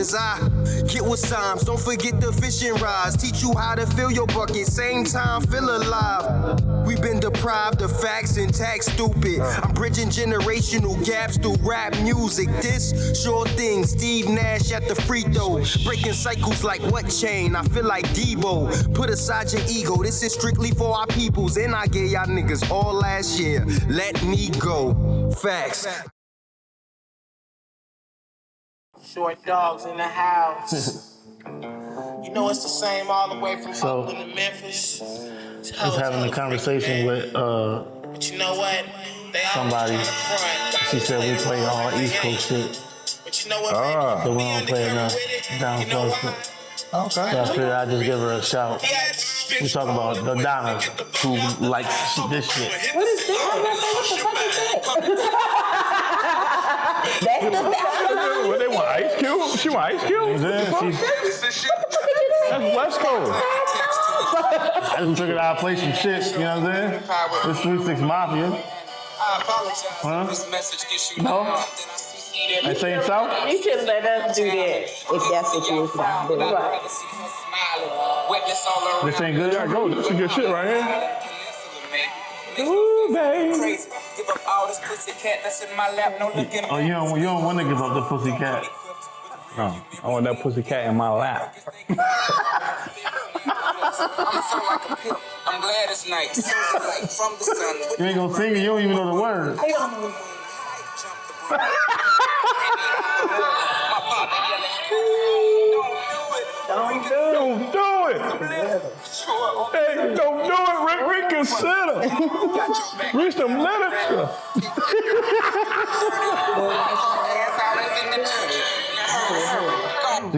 as I get with Symes. Don't forget the fishing rods. Teach you how to fill your bucket, same time feel alive. We've been deprived of facts and tax stupid. I'm bridging generational gaps through rap music. This sure thing, Steve Nash at the free throw. Breaking cycles like what chain? I feel like Debo. Put aside your ego, this is strictly for our peoples. And I gave y'all niggas all last year. Let me go. Facts. Short dogs in the house. You know it's the same all the way from Oakland to Memphis. I was having a conversation with but you know what? They somebody. She said we play all East Coast shit. But you know what? So we don't play enough down south. Okay. So I figured I'd just give her a shout. We talk about the Donna who likes this shit. What is that? What the fuck is that? That's the sound. What they want? Ice Cube? She want Ice Cube? That's West Coast. I just figured I'd play some shit, you know what I'm saying? This 3 6 Mafia. I apologize. Huh? This message gets you No? I say it's out? You should let us do that if that's what you're saying. Right. This ain't good? Yeah, go. This is good shit right here. Ooh, baby. Oh, you don't want to give up the pussy cat. No, I want that pussy cat in my lap. I'm glad it's night. From the sun. You ain't gonna sing it, you don't even know the words. Don't do it. Hey, don't do it, Rick. Reconsider. Read some literature.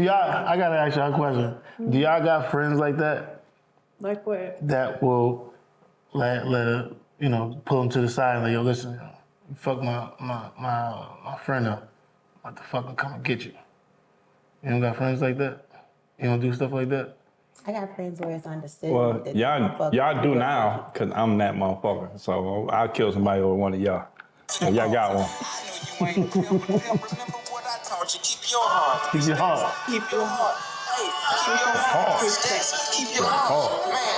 I gotta ask y'all a question. Do y'all got friends like that? Like what? That will let pull them to the side and like, yo, listen, you fuck my friend up. I'm about to fucking come and get you. You don't got friends like that? You don't do stuff like that? I got friends where it's understood. Well, y'all do now, because I'm that motherfucker. So I'll kill somebody over one of y'all. So y'all got one. Keep your heart. Keep your heart. Keep your heart. Hey, keep your heart. Keep your heart. Man,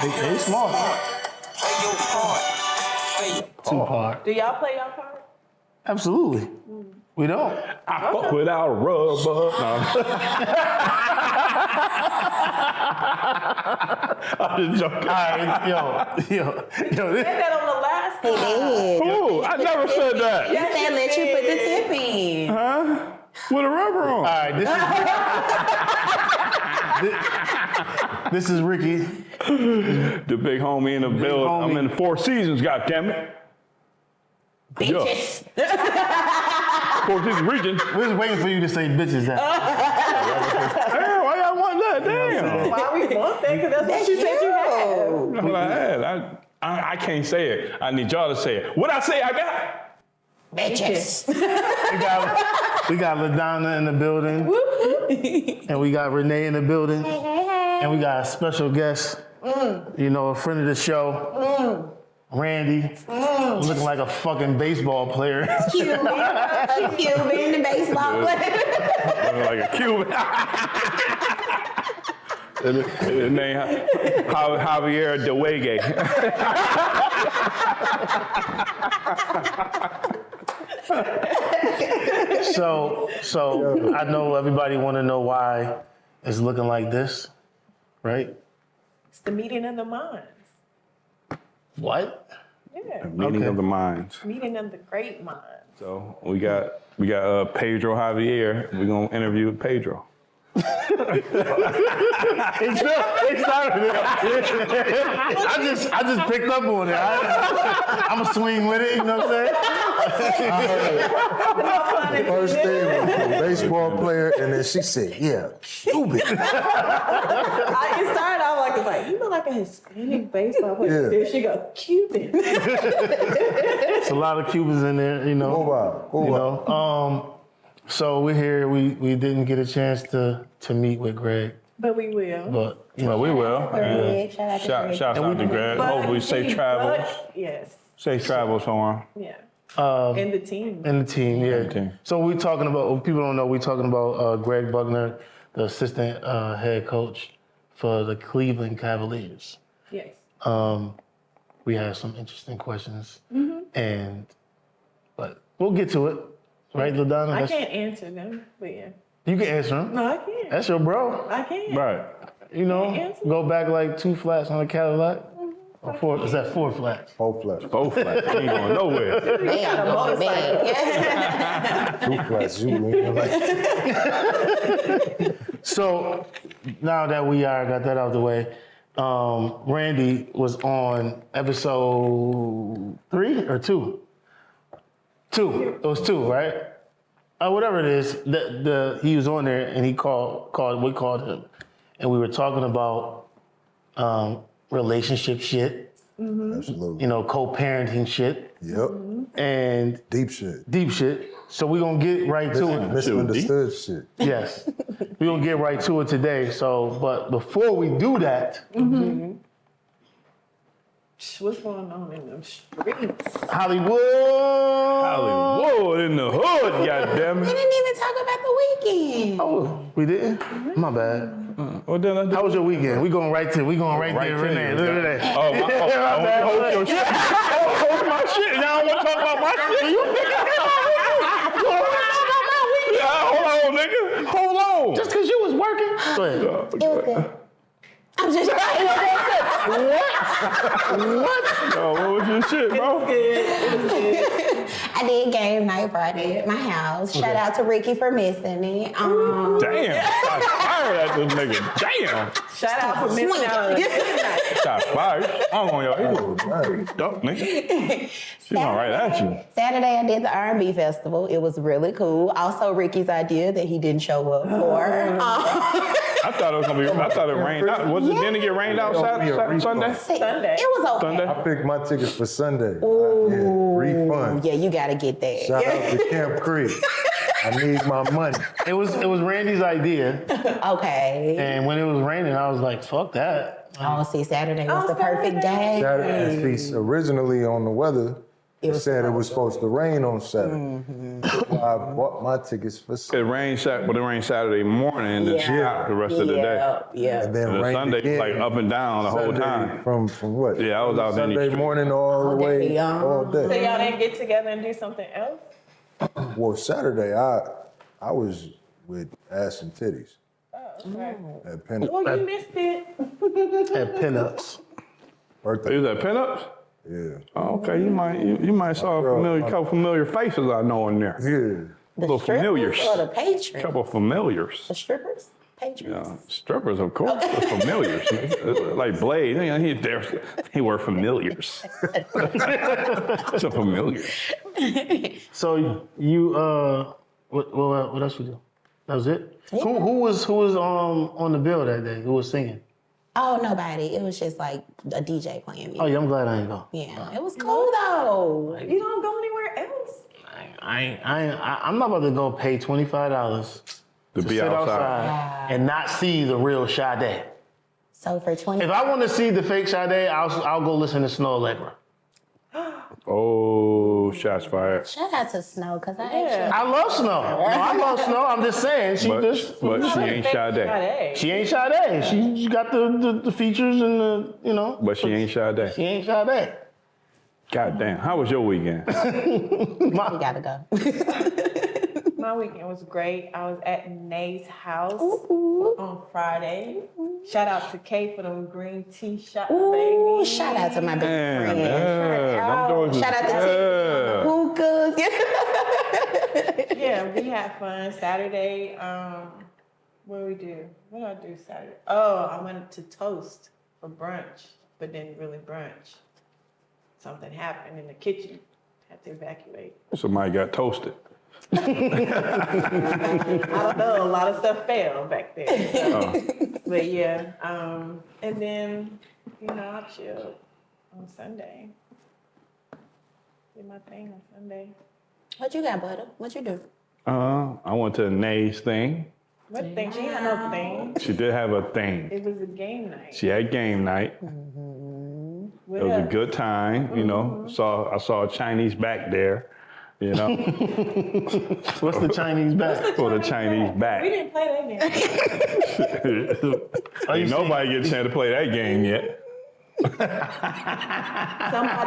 you feel smart. They smart. Play your part. Too hard. Do y'all play your part? Absolutely. We don't. I fuck without a rubber. No. I'm just joking. All right, yo. Said that on the last one. Who? I never said that. You said let you put the tip in. Huh? With a rubber on. All right, this is Ricky. The big homie in the building. homie. I'm in the Four Seasons, goddammit. Bitches. Four Seasons region. We're just waiting for you to say bitches. Damn, why y'all want that? Damn. Why we want that? Because that's what you said you had. That's what I had. I can't say it. I need y'all to say it. What I say I got? Bitches. We got LaDonna in the building. And we got Renee in the building. And we got a special guest. A friend of the show. Randy, looking like a fucking baseball player. Cuban. Cuban, the baseball player. Looking like a Cuban. His name Javier DeWege. So I know everybody want to know why it's looking like this, right? It's the meeting of the minds. What? Yeah. Meeting of the minds. Meeting of the great minds. So we got Pedro Javier. We're gonna interview Pedro. It started there. I just picked up on it. I'm a swing with it, you know what I'm saying? First thing was a baseball player, and then she said, yeah, Cuban. It started off like, you look like a Hispanic baseball player. Yeah. There she go, Cuban. There's a lot of Cubans in there, you know. Go on. So we're here. We didn't get a chance to meet with Greg, But we will. but We will. Greg, shout out to Greg. Shout out to Greg. But Hopefully safe travels. Yes. Safe travels for him. Yeah. And the team. And the team, yeah. the team. So we talking about, people don't know, we talking about Greg Buckner, the assistant head coach for the Cleveland Cavaliers. Yes. We had some interesting questions, but we'll get to it, right, LaDonna? I can't answer them, but yeah. You can answer them. No, I can't. That's your bro. I can't. Right. You know, answer. go back like 2 flats on a Cadillac. Or 4, is that 4 flats? 4 flats. Both like, ain't going nowhere. They got a motorcycle. Yeah. 2 flats. You mean like So now that we got that out of the way, Randy was on episode 3 or 2? 2. It was 2, right? Whatever it is, he was on there and we called him, and we were talking about relationship shit, absolutely. you know, co-parenting shit, Yep. and Deep shit. deep shit. So we're gonna get right to it. Misunderstood shit. Yes. We're gonna get right to it today. So, but before we do that, What's going on in them streets? Hollywood. Hollywood in the hood, goddammit. We didn't even talk about the weekend. Oh, we didn't? My bad. What did I do? How was your weekend? We going right there, Renee. Look at that. Oh, hold your shit. Hold my shit. Now I want to talk about my shit. You hold on, nigga. Hold on. Just because you was working? Go ahead. It was good. I'm just What? Yo, what was your shit, bro? I did game night Friday at my house. Shout out to Ricky for missing it. Damn. Shots fired at this nigga. Damn. Shout out for missing out on a good night. Shots fired. I'm on your head. Duck, nigga. She went right at you. Saturday I did the R&B festival. It was really cool. Also Ricky's idea that he didn't show up for. I thought it was gonna be. I thought it rained out. Was it didn't it get rained out Sunday? Sunday. It was okay. Sunday. I picked my tickets for Sunday. Ooh, refund. yeah, you gotta get that. Shout out to Camp Creek. I need my money. It was Randy's idea. Okay. And when it was raining, I was like, fuck that. Oh, see, Saturday was the perfect day. Saturday, see, originally on the weather, it said it was supposed to rain on Saturday. So I bought my tickets for It Sunday. rained Saturday morning and then stopped the rest of the day. Yeah. And then And rained Sunday was again. like up and down the whole Sunday time. From what? Yeah, I was out there in the Sunday street. morning all the way, day, all So day. y'all didn't get together and do something else? Well, Saturday, I was with ass and titties Okay. at Penn. Well, you missed it. At pinups. Birthday. Is that pinups? Yeah. Oh, okay, you might saw a couple familiar faces I know in there. Yeah. Little familiars. Or the patrons. Couple familiars. The strippers? Patrons. Yeah, strippers, of course, they're familiars. Like Blade, he were familiars. It's a familiar. So you what else we do? That was it? Who was on the bill that day? Who was singing? Oh, nobody. It was just like a DJ playing music. Oh yeah, I'm glad I ain't go. Yeah, it was cool though. You don't go anywhere else? I'm not about to go pay $25 To be sit outside. and not see the real Sade. So for 20, If I want to see the fake Sade, I'll go listen to Snow Allegra. Oh, shots fired. shout out to Snow because I I love Snow. No, I love Snow. I'm just saying But she ain't Sade. Sade. she ain't Sade. She got the features and the But she ain't Sade. she ain't Sade. God damn. How was your weekend? we gotta go. My weekend was great. I was at Nay's house on Friday. Shout out to Kay for them green tea shots, Ooh, baby. shout out to my big Damn, friend. yeah. Shout out to Tiffany on the hookahs. Yeah, we had fun. Saturday, what did we do? What did I do Saturday? Oh, I went to Toast for brunch, but didn't really brunch. Something happened in the kitchen. Had to evacuate. Somebody got toasted. I don't know. A lot of stuff fell back there. So. But yeah, and then I chilled on Sunday. Did my thing on Sunday. What you got, butter? What you do? I went to Nay's thing. What thing? She had no thing. She did have a thing. It was a game night. She had game night. What It was a else? good time, I saw a Chinese back there. You know, What's the Chinese back? for the Chinese We back. didn't play that game. Ain't nobody get a chance to play that game yet. Somebody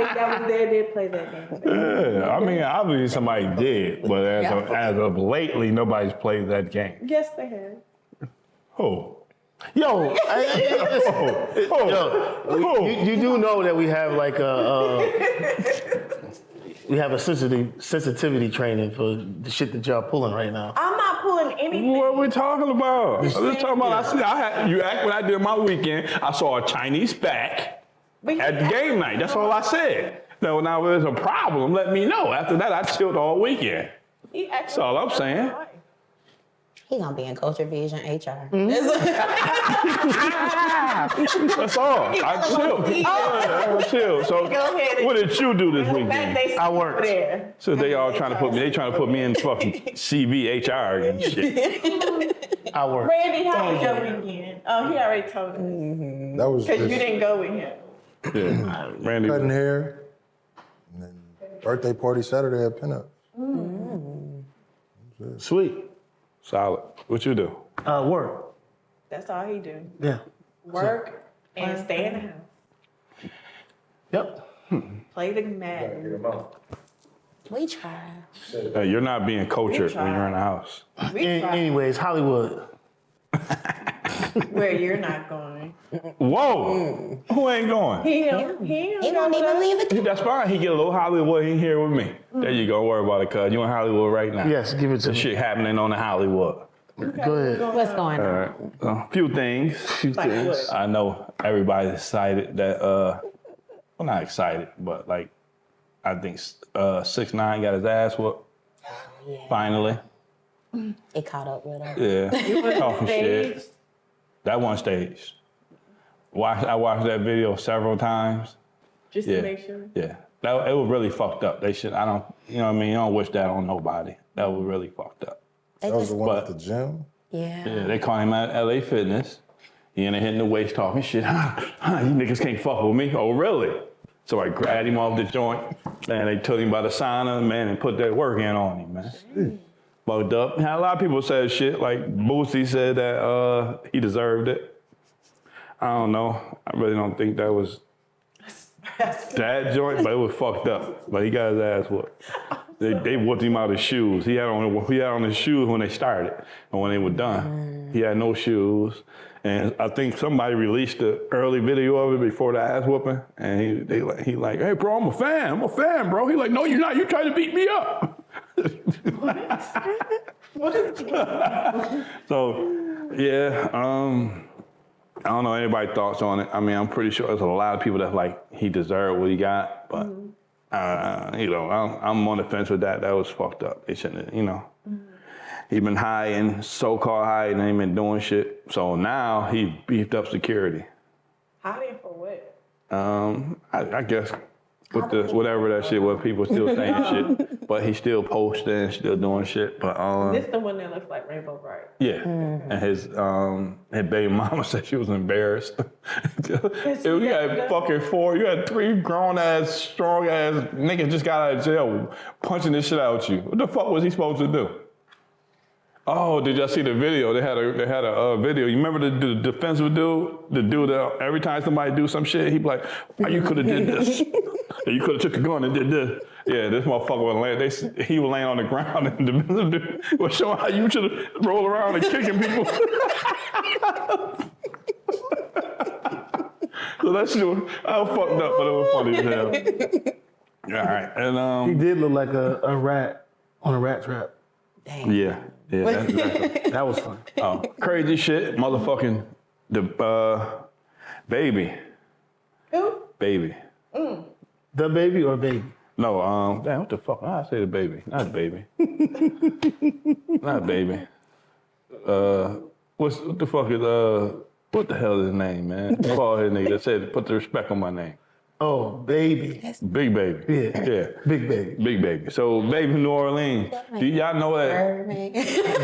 that was there did play that game. Yeah, I mean, obviously somebody did, but as of lately, nobody's played that game. Yes, they have. Oh. Yo, you do know that we have like we have a sensitivity training for the shit that y'all pulling right now. I'm not pulling anything. What are we talking about? I'm just talking about, you asked what I did my weekend. I saw a Chinese back at the game night. That's all I said. So now if there's a problem, let me know. After that, I chilled all weekend. That's all I'm saying. He gonna be in Culture Vision HR. That's all. I chilled. I chilled. So what did you do this weekend? I worked. So they all trying to put me in fucking CV, HR and shit. I worked. Randy, how was your weekend? Oh, he already told us. That was Because you just didn't go with him. Yeah. Randy. cutting hair. And then birthday party Saturday at Pinup. Sweet. Solid. What you do? Work. That's all he do. Yeah. Work and stay in the house. Yep. Play the Madden. We try. Hey, you're not being cultured when you're in the house. We try Anyways, Hollywood. where you're not going. Whoa! Who ain't going? He He don't even leave the That's fine. He get a little Hollywood in here with me. There you go. Worry about it, cuz. You in Hollywood right now. Yes, give it to The me. shit happening on the Hollywood. Go ahead. What's going All on? right. A few things. Like what? I know everybody's excited that, well, not excited, but like, I think 6ix9ine got his ass whooped. Finally. It caught up with him. Yeah. Talking shit. Staged. That one staged. I watched that video several times. Just Yeah. to make sure. Yeah. It was really fucked up. They should, you know what I mean? You don't wish that on nobody. That was really fucked up. They That was just, the one But- at the gym. Yeah, they caught him at LA Fitness. He in there hitting the weights talking shit. You niggas can't fuck with me. Oh, really? So I grabbed him off the joint. Man, they took him by the sauna, man, and put that work in on him, man. Bugged up. Had a lot of people said shit. Like Boosie said that he deserved it. I don't know. I really don't think that was that joint, but it was fucked up. But he got his ass whooped. They whooped him out of his shoes. He had on his shoes when they started, and when they were done, he had no shoes. And I think somebody released the early video of it before the ass whooping, and he like, hey bro, I'm a fan, bro. He like, no, you're not. You trying to beat me up. So, yeah, I don't know anybody's thoughts on it. I mean, I'm pretty sure there's a lot of people that like he deserved what he got, but you know, I'm on the fence with that. That was fucked up. They shouldn't, you know. He been hiding, so-called hiding, and he been doing shit. So now he beefed up security. Hiding for what? I guess with the whatever that shit was, people still saying shit, but he still posting, still doing shit. But This the one that looks like Rainbow Bright. yeah, and his baby mama said she was embarrassed. You had fucking you had 3 grown ass, strong ass niggas just got out of jail punching this shit out you. What the fuck was he supposed to do? Oh, did y'all see the video? They had a video. You remember the defensive dude? The dude that every time somebody do some shit, he'd be like, oh, you could have did this. You could have took a gun and did this. Yeah, this motherfucker was laying, he was laying on the ground and the defensive dude was showing how you should have rolled around and kicking people. So that shit was, I was fucked up, but it was funny as hell. Yeah, all right. And He did look like a rat on a rat trap. yeah, That was fun. oh, crazy shit, motherfucking the baby. Who? Baby. The baby or baby? No, damn, what the fuck? I say the baby, not baby. Not baby. What the fuck is what the hell is his name, man? Call his nigga that said put the respect on my name. Oh, baby. Big baby. Yeah. Yeah. Big baby. Big baby. So baby from New Orleans. Do y'all know that? Birdman.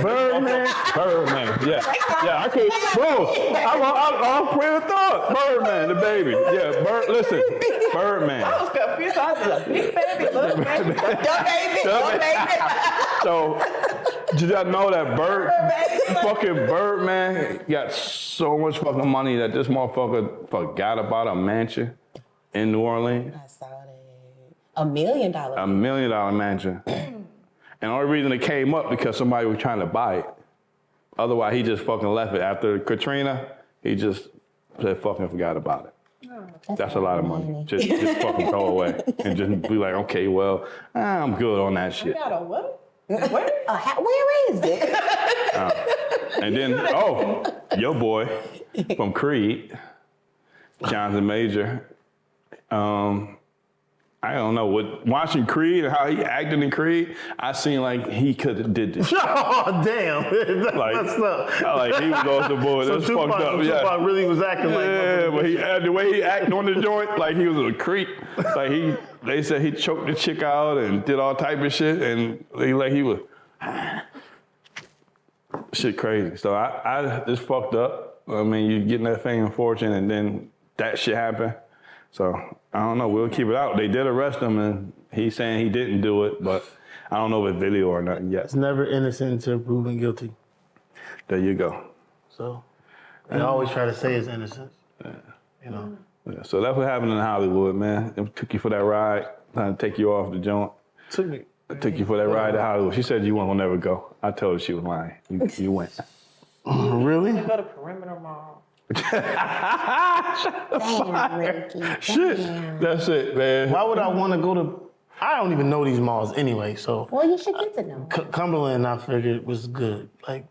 Birdman. Birdman. Yeah. Yeah, I can't. Bro, I'm afraid of thought. Birdman, the baby. Yeah, listen. Birdman. I was confused. I was like, big baby, little baby, your baby. So, did y'all know that fucking Birdman got so much fucking money that this motherfucker forgot about a mansion in New Orleans? I saw that. $1 million. $1 million mansion. And the only reason it came up because somebody was trying to buy it. Otherwise, he just fucking left it. After Katrina, he just said fucking forgot about it. That's a lot of money. Just fucking throw away. And just be like, okay, well, I'm good on that shit. Got a what? Where? Where is it? And then, your boy from Creed, Jonathan Major, I don't know, watching Creed and how he acted in Creed, I seen like he could have did this. Oh, damn. That's messed up. Like he was on some boy. That's fucked up. Tupac really was acting like. Yeah, but the way he acted on the joint, like he was a creep. Like they said he choked the chick out and did all type of shit, and he was shit crazy. So I just fucked up. I mean, you getting that fame and fortune, and then that shit happened. So I don't know. We'll keep it out. They did arrest him, and he's saying he didn't do it, but I don't know if it's video or nothing yet. It's never innocent until proven guilty. There you go. So they always try to say it's innocent. You know. Yeah, so that's what happened in Hollywood, man. It took you for that ride, trying to take you off the joint. Took me. I took you for that ride to Hollywood. She said you weren't gonna never go. I told her she was lying. You went. Really? Go to Perimeter Mall. Damn, Ricky. Shit. That's it, man. Why would I want to go to? I don't even know these malls anyway. So Well, you should get to know. Cumberland, I figured was good. Like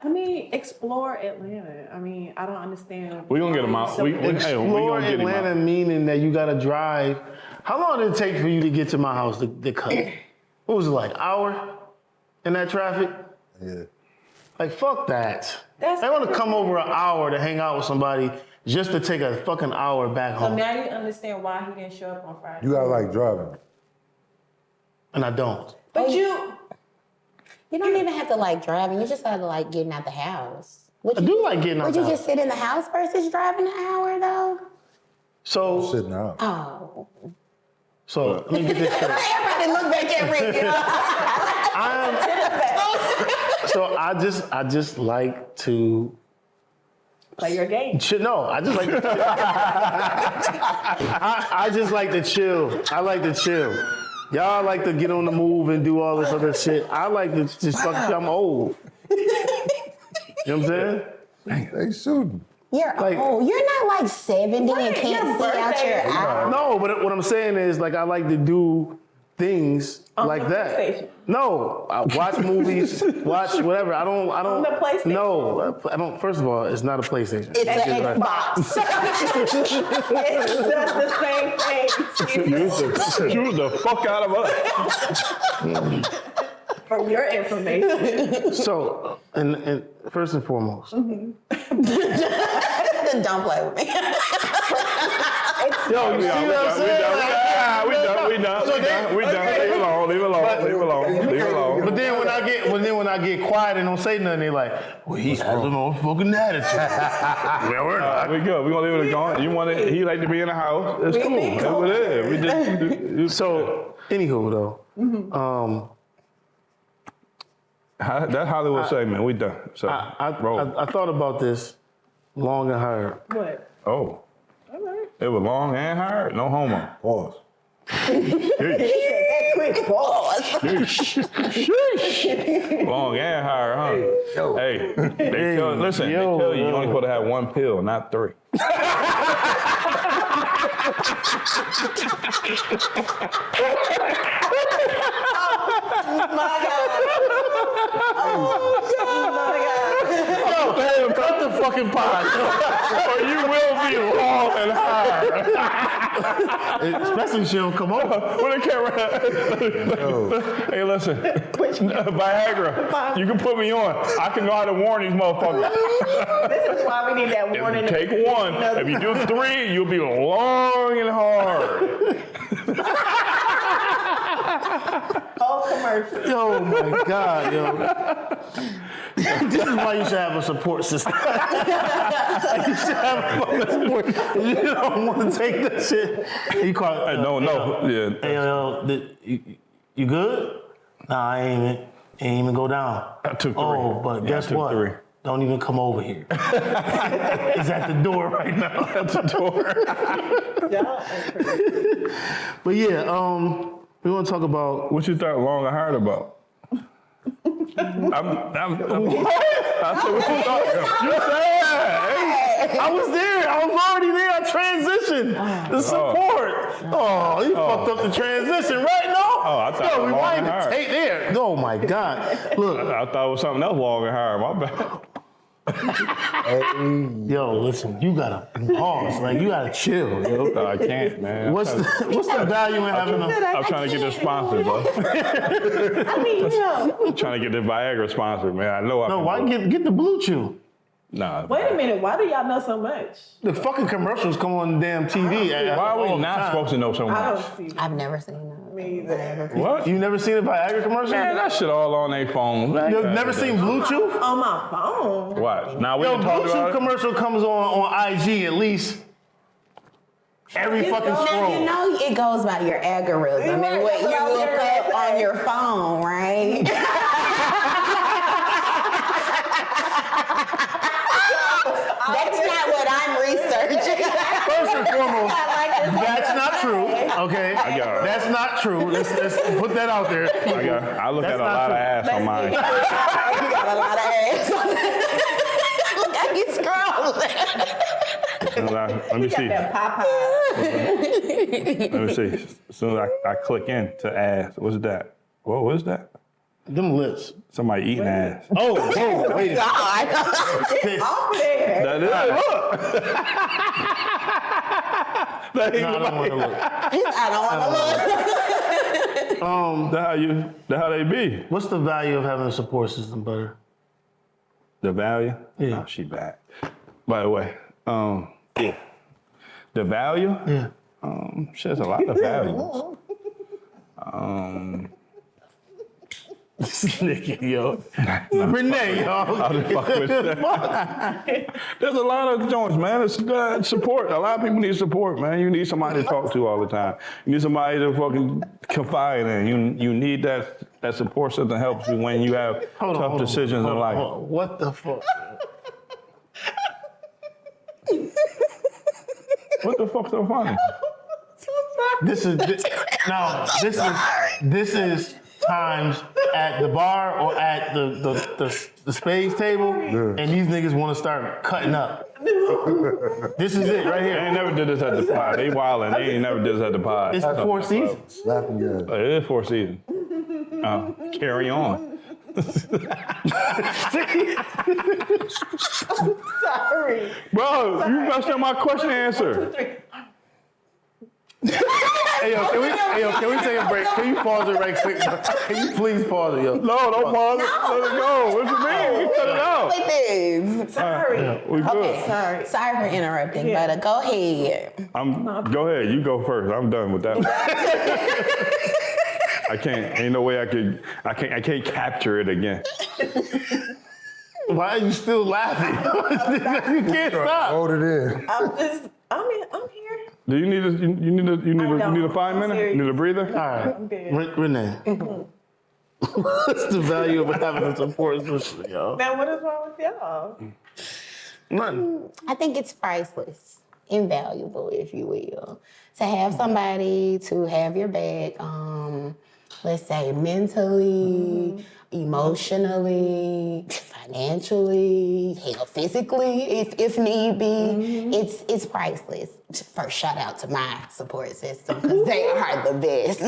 I mean, explore Atlanta. I mean, I don't understand. We gonna get him out. We explore gonna get him Atlanta, out. meaning that you gotta drive. How long did it take for you to get to my house to cut? What was it like? Hour in that traffic? Yeah. Like fuck that. That's They want to come over an hour to hang out with somebody just to take a fucking hour back So home. now you understand why he didn't show up on Friday. You gotta like driving. And I don't. But you don't even have to like driving. You just have to like getting out the house. I do like getting out Would the you house. just sit in the house versus driving an hour though? So Sitting out. Oh. let me get this straight. Everybody look back at Ricky. So I just like to play your game. No, I just like to I just like to chill. I like to chill. Y'all like to get on the move and do all this other shit. I like to just fuck. I'm old. You know what I'm saying? They shooting. You're old. You're not like 70 and can't see out your eye. No, but what I'm saying is like I like to do things like that. PlayStation. No, I watch movies, watch whatever. I don't. On the PlayStation. No, I don't. First of all, it's not a PlayStation. It's an Xbox. That's the same thing. Shoot the fuck out of us. For your information. So, and first and foremost, Don't play with me. yo, you see what I'm saying? We done. Leave it alone. But then when I get quiet and don't say nothing, they like, well, he's holding on fucking attitude. Yeah, we're not. We good. We gonna leave it going. You want it? He like to be in the house. It's cool. That's what it is. We just So, anywho though, that Hollywood segment. We done. So roll. I thought about this long and hard. What? Oh. It was long and hard. No homo. Pause. Quick pause. Long and hard, huh? Hey, they tell you you only supposed to have one pill, not 3. Cut the fucking pod. Or you will be long and hard. Especially she don't come over. Where the camera at? Hey, listen. Viagra. You can put me on. I can know how to warn these motherfuckers. This is why we need that warning. Take one. If you do 3, you'll be long and hard. Whole commercial. Oh my God, yo. This is why you should have a support system. You should have a fucking support. You don't want to take that shit. You call it. No. Yeah. Hey, you good? Nah, I ain't even go down. I took 3. Oh, but Yeah, guess I took what? 3. Don't even come over here. It's at the door right now. At the door. Y'all are crazy. But yeah, we want to talk about. What you thought long and hard about? I said, what you thought? You said. I was there. I was already there. I transitioned. The support. Oh, you fucked up the transition right now. Oh, I thought it was we long might and even hard. take there. Oh my God. Look, I thought it was something else long and hard. My bad. yo, listen. You gotta pause. Like you gotta chill, yo. No, I can't, man. What's the value in having a? I'm trying to get this sponsored, bro. I mean, you know. I'm trying to get this Viagra sponsored, man. I know I No, can why do it. get the Blue Chew? Nah. Wait a minute. Why do y'all know so much? The fucking commercials come on the damn TV. Why are we all the not time. supposed to know so I much? don't see I've never seen that. me either. What? You never seen a Viagra commercial? Man, that shit all on their phone. You've never seen Blue Chew? On my phone. What? Now we Yo, can talk Blue Chew about it. commercial comes on IG at least every fucking Now, scroll. you know it goes by your algorithm and what you look up on your phone, right? That's not what I'm researching. First and foremost, that's not true. Okay, got it. that's not true. Let's put that out there. I look That's at a not lot true. of ass on mine. You got a lot of ass on that. Look how you scrolling. Let me see. That Popeye. Let me see. As soon as I click in to ass, what's that? What was that? Them lips. Somebody eating ass. Oh, whoa, wait. God. Piss. Over there. That is. That ain't No, I don't want to look. I don't want to look. That how they be. What's the value of having a support system, Butter? The value? Yeah. Oh, she bad. By the way, yeah. The value? Yeah. She has a lot of values. This nigga, yo. Renee, yo. How the fuck was that? There's a lot of joints, man. It's support. A lot of people need support, man. You need somebody to talk to all the time. You need somebody to fucking confide in. You need that support system that helps you when you have tough decisions in life. Hold on. What the fuck? What the fuck's so funny? This is times at the bar or at the spades table, and these niggas want to start cutting up. This is it right They here. ain't never did this at the pod. They wildin'. They ain't never did this at the pod. It's 4 seasons. Laughing gas. It is 4 seasons. Carry on. Sorry. Bro, you messed up my question and answer. Hey yo, can we take a break? Can you pause it right quick? Can you please pause it, yo? No, don't pause it. Let it go. What you mean? We cut it out. Like this. Sorry. We good. Sorry. Sorry for interrupting, but go ahead. Go ahead. You go first. I'm done with that one. I can't. Ain't no way I can't capture it again. Why are you still laughing? You can't stop. Hold it in. I'm here. Do you need a 5 minute? You need a breather? All right, I'm good. Renee. What's the value of having a support system, yo? Now, what is wrong with y'all? Nothing. I think it's priceless, invaluable, if you will, to have somebody to have your back. Let's say mentally, emotionally, financially, hell, physically, if need be. It's priceless. first shout out to my support system because they are the best.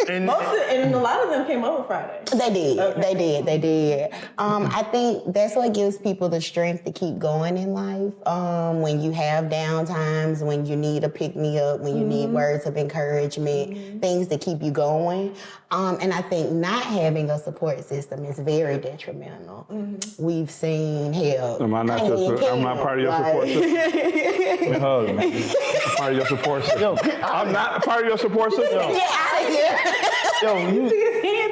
And And a lot of them came over Friday. They did. Okay. They did. I think that's what gives people the strength to keep going in life. When you have down times, when you need a pick me up, when you need words of encouragement, things to keep you going. And I think not having a support system is very detrimental. We've seen hell. Am I not I'm not part of your support system. Hug, man. I'm part of your support system. I'm not a part of your support system. Get out of here. yo,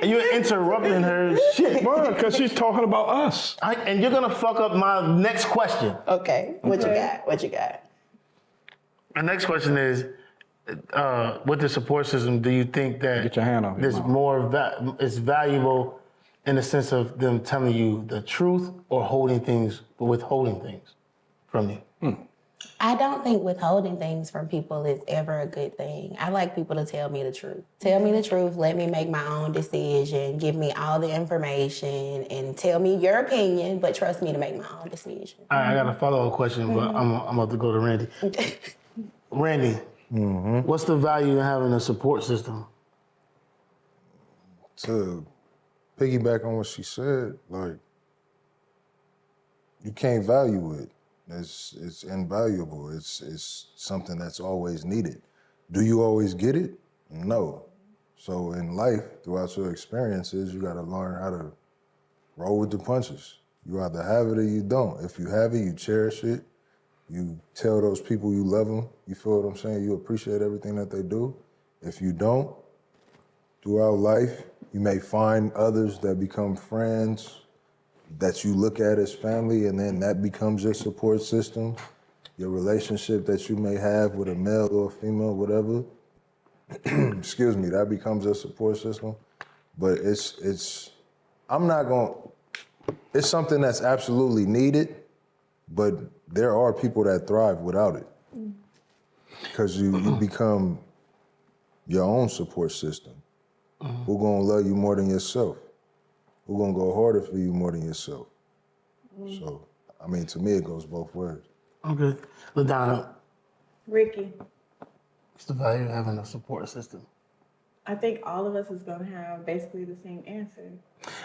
you're interrupting her shit. Because she's talking about us. And you're gonna fuck up my next question. Okay, what you got? What you got? My next question is, with the support system, do you think that Get your hand off your there's mouth. more it's valuable in the sense of them telling you the truth or withholding things from you? I don't think withholding things from people is ever a good thing. I like people to tell me the truth. Tell me the truth, let me make my own decision, give me all the information, and tell me your opinion, but trust me to make my own decision. All right, I got a follow-up question, but I'm about to go to Randy. Randy, what's the value in having a support system? To piggyback on what she said, like, you can't value it. It's invaluable. It's something that's always needed. Do you always get it? No. So in life, throughout your experiences, you got to learn how to roll with the punches. You either have it or you don't. If you have it, you cherish it. You tell those people you love them. You feel what I'm saying? You appreciate everything that they do. If you don't, throughout life, you may find others that become friends, that you look at as family, and then that becomes your support system. Your relationship that you may have with a male or a female, whatever, excuse me, that becomes your support system. But it's something that's absolutely needed, but there are people that thrive without it. Because you become your own support system. Who's gonna love you more than yourself? Who's gonna go harder for you more than yourself? So, I mean, to me, it goes both ways. Okay. LaDonna, Ricky, what's the value of having a support system? I think all of us is gonna have basically the same answer.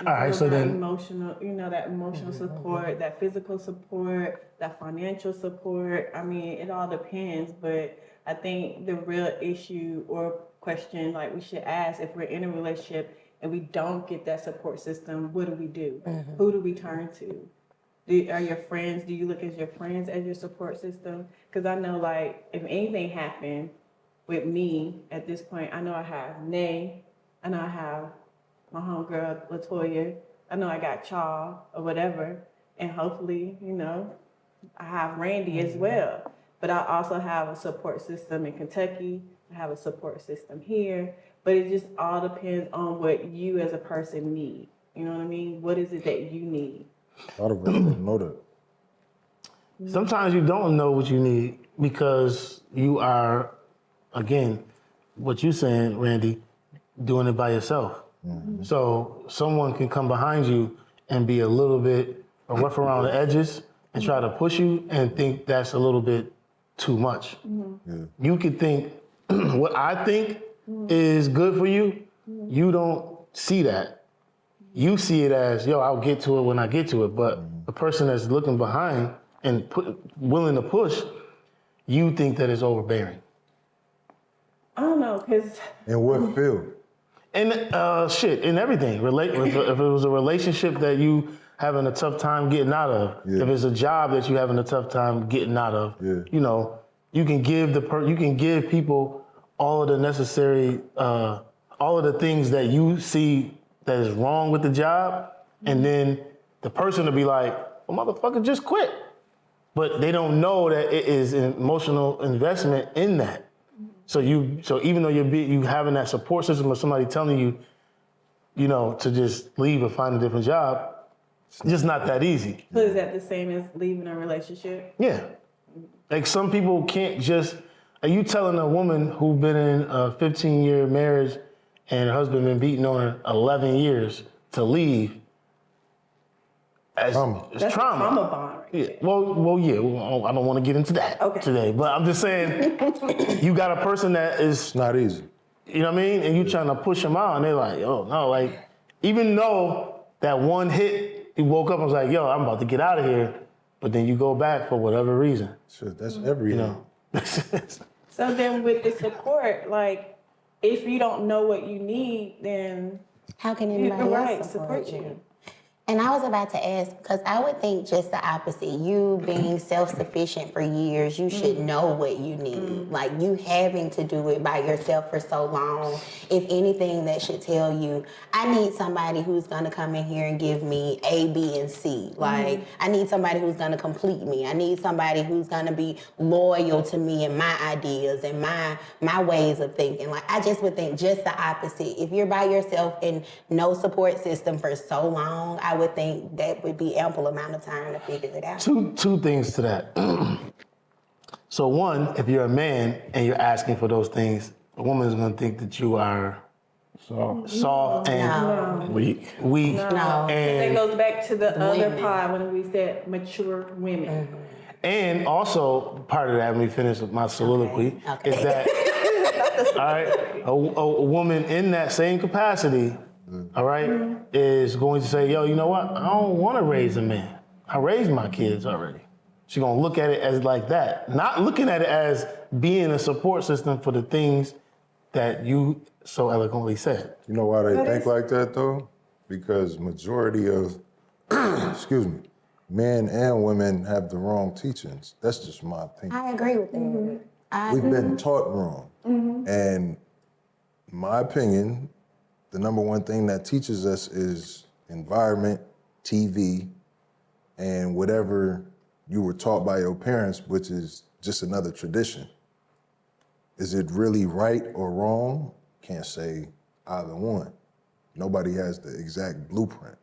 All right, so then- emotional, that emotional support, that physical support, that financial support. I mean, it all depends, but I think the real issue or question like we should ask if we're in a relationship and we don't get that support system, what do we do? Who do we turn to? Are your friends, do you look at your friends as your support system? Because I know like if anything happened with me at this point, I know I have Nay, I know I have my homegirl LaToya, I know I got Chaw or whatever, and hopefully, I have Randy as well. But I also have a support system in Kentucky, I have a support system here, but it just all depends on what you as a person need. You know what I mean? What is it that you need? A lot of us don't know that. Sometimes you don't know what you need because you are, again, what you're saying, Randy, doing it by yourself. So someone can come behind you and be a little bit rough around the edges and try to push you and think that's a little bit too much. You could think what I think is good for you, you don't see that. You see it as, I'll get to it when I get to it. But the person that's looking behind and willing to push, you think that it's overbearing. I don't know, because In what field? And in everything. If it was a relationship that you having a tough time getting out of, if it's a job that you having a tough time getting out of, you can give people all of the necessary, all of the things that you see that is wrong with the job, and then the person will be like, well, motherfucker, just quit. But they don't know that it is an emotional investment in that. So even though you having that support system of somebody telling you, to just leave or find a different job, it's just not that easy. so is that the same as leaving a relationship? Yeah. Like some people can't just, are you telling a woman who's been in a 15-year marriage and her husband been beating on her 11 years to leave? It's That's trauma. a trauma bond, right? Yeah. Well, yeah. Well, I don't want to get into that today, but I'm just saying, you got a person that is, It's not easy. you know what I mean, and you trying to push them out, and they're like, oh no, like even though that one hit, he woke up and was like, yo, I'm about to get out of here, but then you go back for whatever reason. Shit, that's every day. So then with the support, like, if you don't know what you need, then How can you're anybody right, else support you. And I was about to ask, because I would think just the opposite. You being self-sufficient for years, you should know what you need. Like, you having to do it by yourself for so long. If anything, that should tell you, I need somebody who's going to come in here and give me A, B, and C. Like, I need somebody who's going to complete me. I need somebody who's going to be loyal to me and my ideas and my ways of thinking. Like, I just would think just the opposite. If you're by yourself and no support system for so long, I would think that would be ample amount of time to figure it out. Two things to that. So one, if you're a man and you're asking for those things, a woman is going to think that you are soft and weak. No. That And, goes back to the other Women. pod when we said mature women. and also, part of that, when we finish with my soliloquy, Okay. is that, all right, a woman in that same capacity, all right, is going to say, yo, you know what? I don't want to raise a man. I raised my kids already. She's going to look at it as like that, not looking at it as being a support system for the things that you so eloquently said. You know why they think like that though? Because majority of, excuse me, men and women have the wrong teachings. That's just my opinion. I agree with that. We've been taught wrong. And my opinion, the number one thing that teaches us is environment, TV, and whatever you were taught by your parents, which is just another tradition. Is it really right or wrong? Can't say either one. Nobody has the exact blueprint,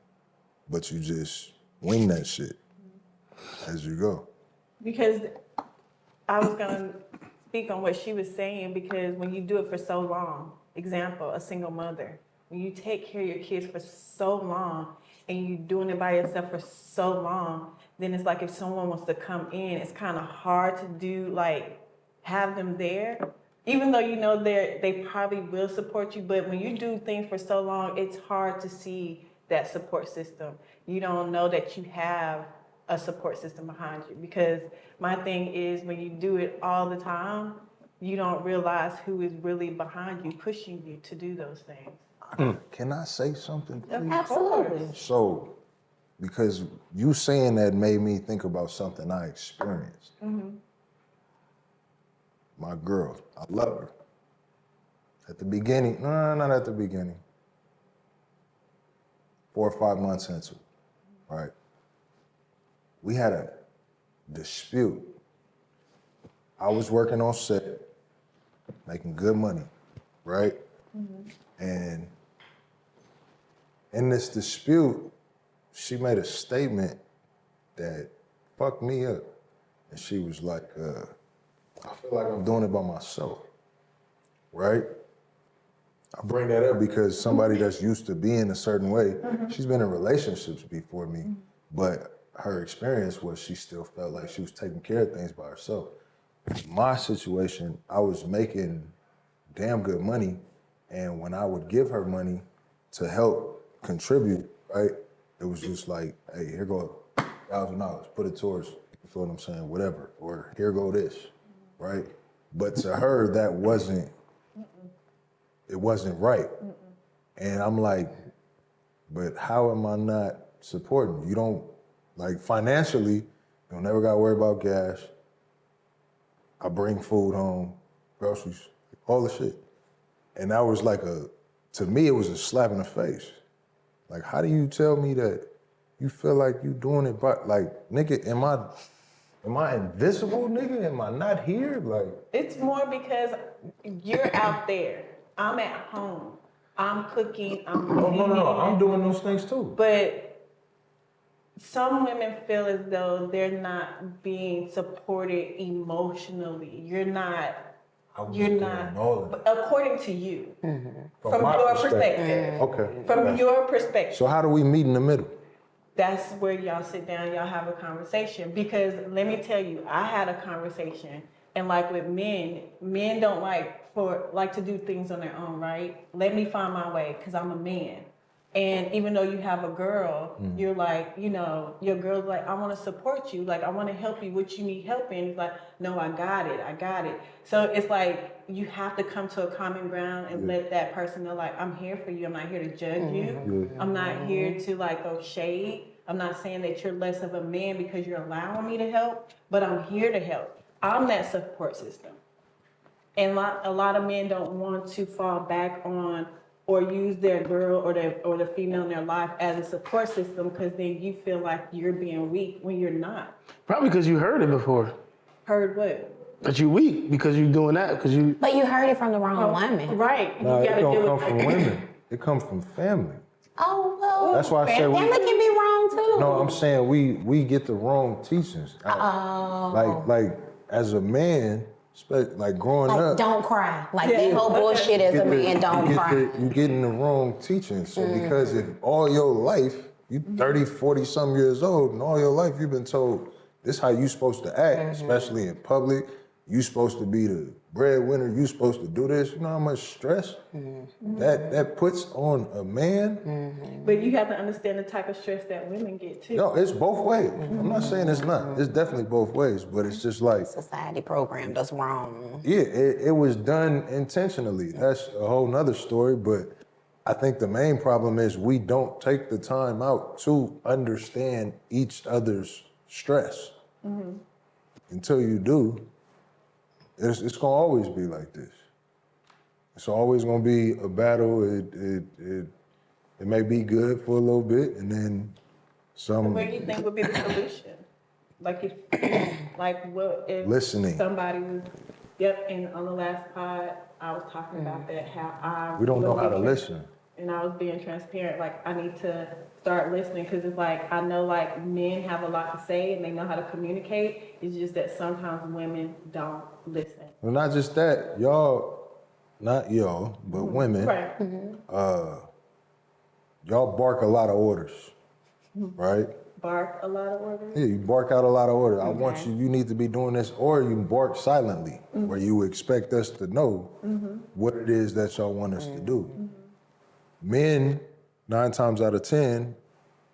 but you just wing that shit as you go. Because I was gonna speak on what she was saying, because when you do it for so long, example, a single mother, when you take care of your kids for so long and you're doing it by yourself for so long, then it's like if someone wants to come in, it's kind of hard to do, like, have them there. Even though you know they probably will support you, but when you do things for so long, it's hard to see that support system. You don't know that you have a support system behind you, because my thing is when you do it all the time, you don't realize who is really behind you, pushing you to do those things. Can I say something, please? Absolutely. So, because you saying that made me think about something I experienced. My girl, I love her. At the beginning, no, not at the beginning. 4 or 5 months into it, right? We had a dispute. I was working on set, making good money, right? And in this dispute, she made a statement that fucked me up. And she was like, I feel like I'm doing it by myself, right? I bring that up because somebody that's used to being a certain way, she's been in relationships before me, but her experience was she still felt like she was taking care of things by herself. My situation, I was making damn good money, and when I would give her money to help contribute, right, it was just like, hey, here go $1,000, put it towards, you feel what I'm saying, whatever, or here go this, right? But to her, that wasn't, it wasn't right. And I'm like, but how am I not supporting? You don't, like financially, you don't never gotta worry about gas. I bring food home, groceries, all the shit. And that was like to me, it was a slap in the face. Like, how do you tell me that you feel like you doing it, but like, nigga, am I invisible, nigga? Am I not here? Like, It's more because you're out there. I'm at home. I'm cooking. I'm no, I'm doing those things too. But some women feel as though they're not being supported emotionally. You're not. You're not. All of that. According to you, from my your perspective. Okay. From your perspective. So how do we meet in the middle? that's where y'all sit down, y'all have a conversation. Because let me tell you, I had a conversation, and like with men don't like to do things on their own, right? Let me find my way, because I'm a man. And even though you have a girl, you're like, you know, your girl's like, I want to support you. Like, I want to help you. What you need help in? It's like, no, I got it. So it's like, you have to come to a common ground and let that person know, like, I'm here for you. I'm not here to judge you. I'm not here to like throw shade. I'm not saying that you're less of a man because you're allowing me to help, but I'm here to help. I'm that support system. And a lot of men don't want to fall back on or use their girl or the female in their life as a support system, because then you feel like you're being weak when you're not. Probably because you heard it before. Heard what? That you weak because you doing that because you. But you heard it from the wrong woman. Right. No, You it gotta don't do come from women. It comes from family. Oh, well. That's why I say family can be wrong too. No, I'm saying we get the wrong teachings. Like as a man, like growing Like, up. don't cry. Like, that whole bullshit as a man, don't cry. You getting the wrong teaching. So because if all your life, you 30, 40 some years old, and all your life you've been told this is how you supposed to act, especially in public. You supposed to be the breadwinner. You supposed to do this. You know how much stress that puts on a man. But you have to understand the type of stress that women get too. No, it's both ways. I'm not saying it's not. It's definitely both ways. But it's just like Society programmed us wrong. yeah, it was done intentionally. That's a whole nother story. But I think the main problem is we don't take the time out to understand each other's stress. Until you do, it's gonna always be like this. It's always gonna be a battle. It may be good for a little bit, and then some. What do you think would be the solution? Like if Listening. somebody was, and on the last pod, I was talking about that, how We don't know how to listen. And I was being transparent, like I need to start listening, because it's like, I know like men have a lot to say and they know how to communicate. It's just that sometimes women don't listen. Well, not just that, not y'all, but women, Right. y'all bark a lot of orders, right? Bark a lot of orders. Yeah, you bark out a lot of orders. I want you need to be doing this, or you bark silently, where you expect us to know what it is that y'all want us to do. Men, 9 times out of 10,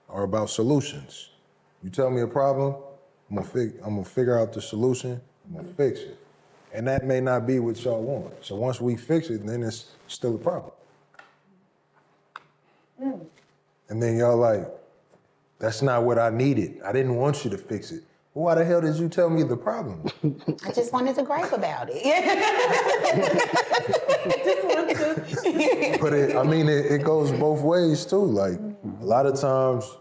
are about solutions. You tell me a problem, I'm gonna figure out the solution, I'm gonna fix it. And that may not be what y'all want. So once we fix it, then it's still a problem. And then y'all like, that's not what I needed. I didn't want you to fix it. Well, why the hell did you tell me the problem? I just wanted to gripe about it. But it goes both ways too. Like a lot of times,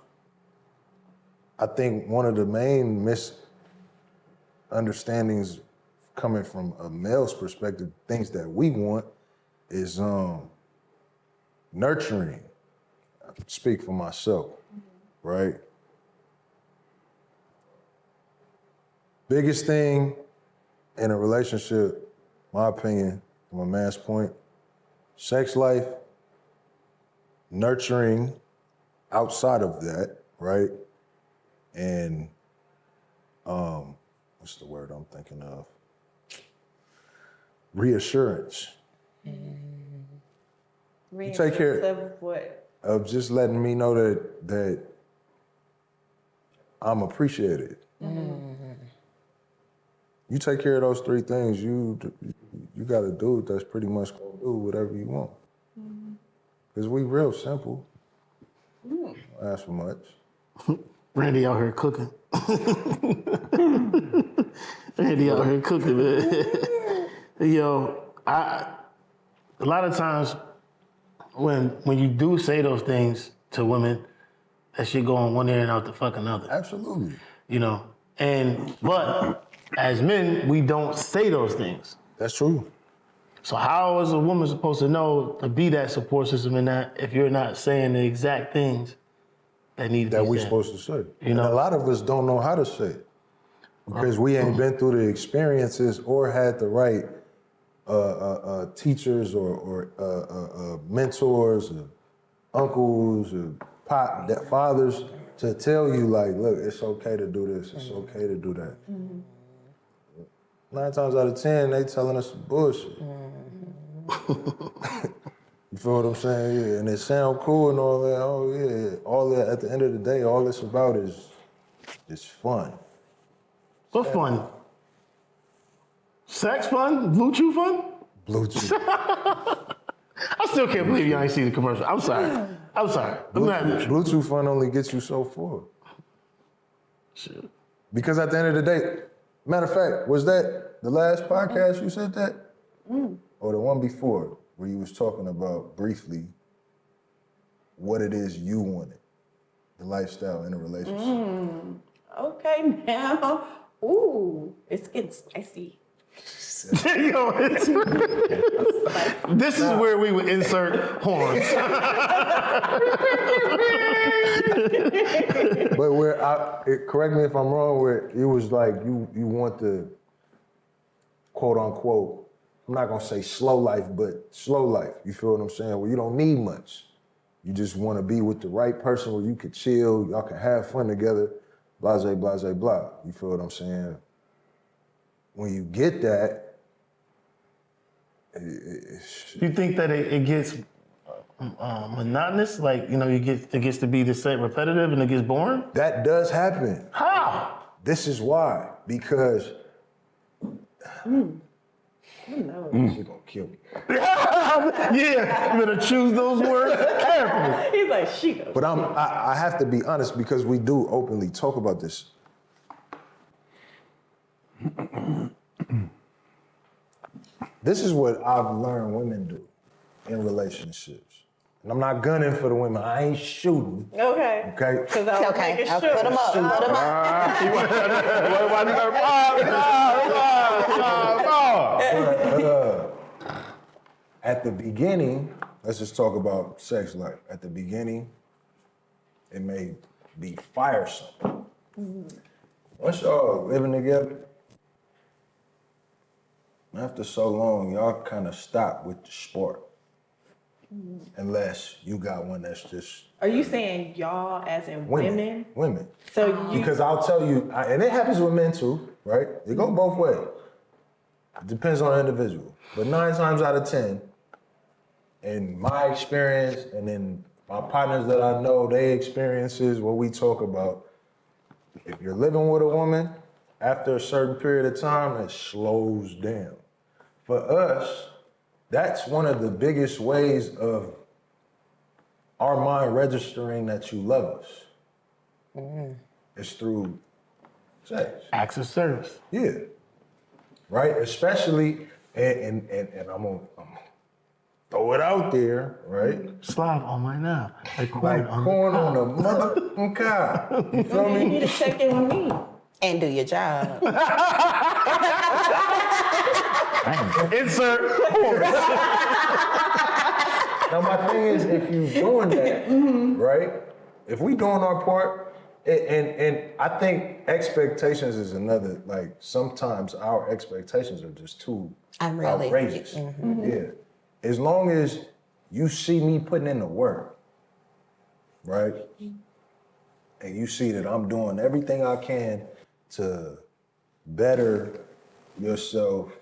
I think one of the main misunderstandings coming from a male's perspective, things that we want is nurturing. I speak for myself, right? Biggest thing in a relationship, my opinion, from a man's point, sex life, nurturing outside of that, right? And what's the word I'm thinking of? Reassurance. You take care of what? of just letting me know that I'm appreciated. You take care of those 3 things, you got a dude that's pretty much gonna do whatever you want. Because we real simple. Don't ask for much. Randy out here cooking. Randy out here cooking, man. Yo, a lot of times when you do say those things to women, that shit go on one ear and out the fucking other. Absolutely. You know, but as men, we don't say those things. That's true. So how is a woman supposed to know to be that support system in that if you're not saying the exact things that need to That be we said? supposed to say. You know? And a lot of us don't know how to say it. Because we ain't been through the experiences or had the right teachers or mentors or uncles or fathers to tell you like, look, it's okay to do this, it's okay to do that. 9 times out of 10, they telling us some bullshit. You feel what I'm saying? Yeah, and it sound cool and all that. Oh yeah, all that. At the end of the day, all it's about is fun. What fun? Sex fun? Blue Chew fun? Bluetooth. I still can't believe y'all ain't seen the commercial. I'm sorry. I'm mad at you. Bluetooth fun only gets you so far. Shit. Because at the end of the day, matter of fact, was that the last podcast you said that? Or the one before, where you was talking about briefly what it is you wanted, the lifestyle in a relationship? Okay, now. Ooh, it's getting spicy. Yo, this is where we would insert horns. But correct me if I'm wrong, where it was like you want the quote unquote, I'm not gonna say slow life, but slow life. You feel what I'm saying? Where you don't need much. You just want to be with the right person where you could chill, y'all can have fun together, blase, blase, blah. You feel what I'm saying? When you get that, You think that it gets monotonous? Like, it gets to be the same, repetitive, and it gets boring? that does happen. How? This is why. Because she gonna kill me. Yeah, you better choose those words carefully. He's like, she goes. But I have to be honest because we do openly talk about this. This is what I've learned women do in relationships. And I'm not gunning for the women. I ain't shooting. Okay. Okay? Because I was Okay, making I'll sure. put them up. Put them up. At the beginning, let's just talk about sex life. At the beginning, it may be firesome. Once y'all living together, after so long, y'all kind of stop with the sport. Unless you got one that's just Are you saying y'all as in women? Women. So you, Because I'll tell you, and it happens with men too, right? It go both ways. It depends on the individual. But 9 times out of 10, in my experience, and in my partners that I know, their experiences, what we talk about, if you're living with a woman, after a certain period of time, it slows down. For us, that's one of the biggest ways of our mind registering that you love us. It's through sex. Acts of service. Yeah. Right? Especially, and I'm gonna throw it out there, right? Slide on right now. Like Like corn on a motherfucking cob. You feel you me? need to check in with me. And do your job. Insert horns. Now my thing is, if you doing that, right? If we doing our part, and I think expectations is another, like sometimes our expectations are just too outrageous. Yeah. As long as you see me putting in the work, right? And you see that I'm doing everything I can to better yourself.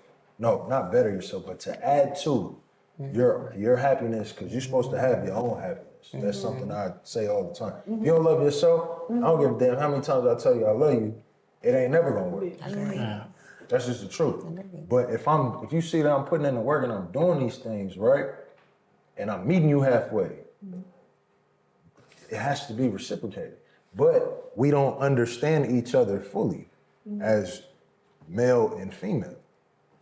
No, not better yourself, but to add to your happiness, because you're supposed to have your own happiness. That's something I say all the time. If you don't love yourself, I don't give a damn how many times I tell you I love you, it ain't never gonna work. That's just the truth. But if you see that I'm putting in the work and I'm doing these things, right? And I'm meeting you halfway, it has to be reciprocated. But we don't understand each other fully as male and female.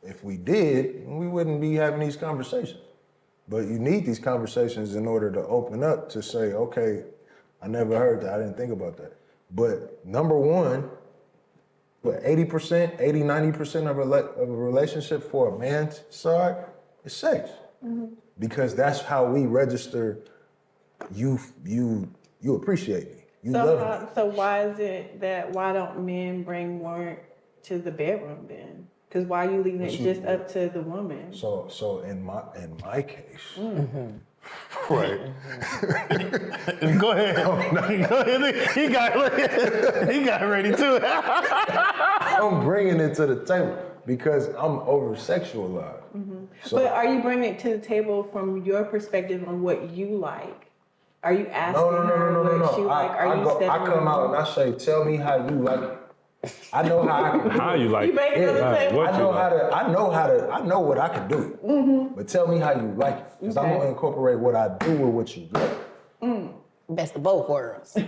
If we did, we wouldn't be having these conversations. But you need these conversations in order to open up to say, okay, I never heard that, I didn't think about that. But number one, 80%, 80, 90% of a relationship for a man's side is sex. Because that's how we register you appreciate me. You love me. So why is it that, why don't men bring work to the bedroom then? Because why are you leaving it just up to the woman? So in my case, Right. Go ahead. Go ahead. He got ready too. I'm bringing it to the table because I'm over-sexualized. So, But are you bringing it to the table from your perspective on what you like? Are you asking no. her what she like? Are you stepping I come out and I say, tell me how you like it. I know how I can. How you like You make it on the table. what I you know like. I know what I can do. But tell me how you like it. Because I'm gonna incorporate what I do with what you get. Best of both worlds. But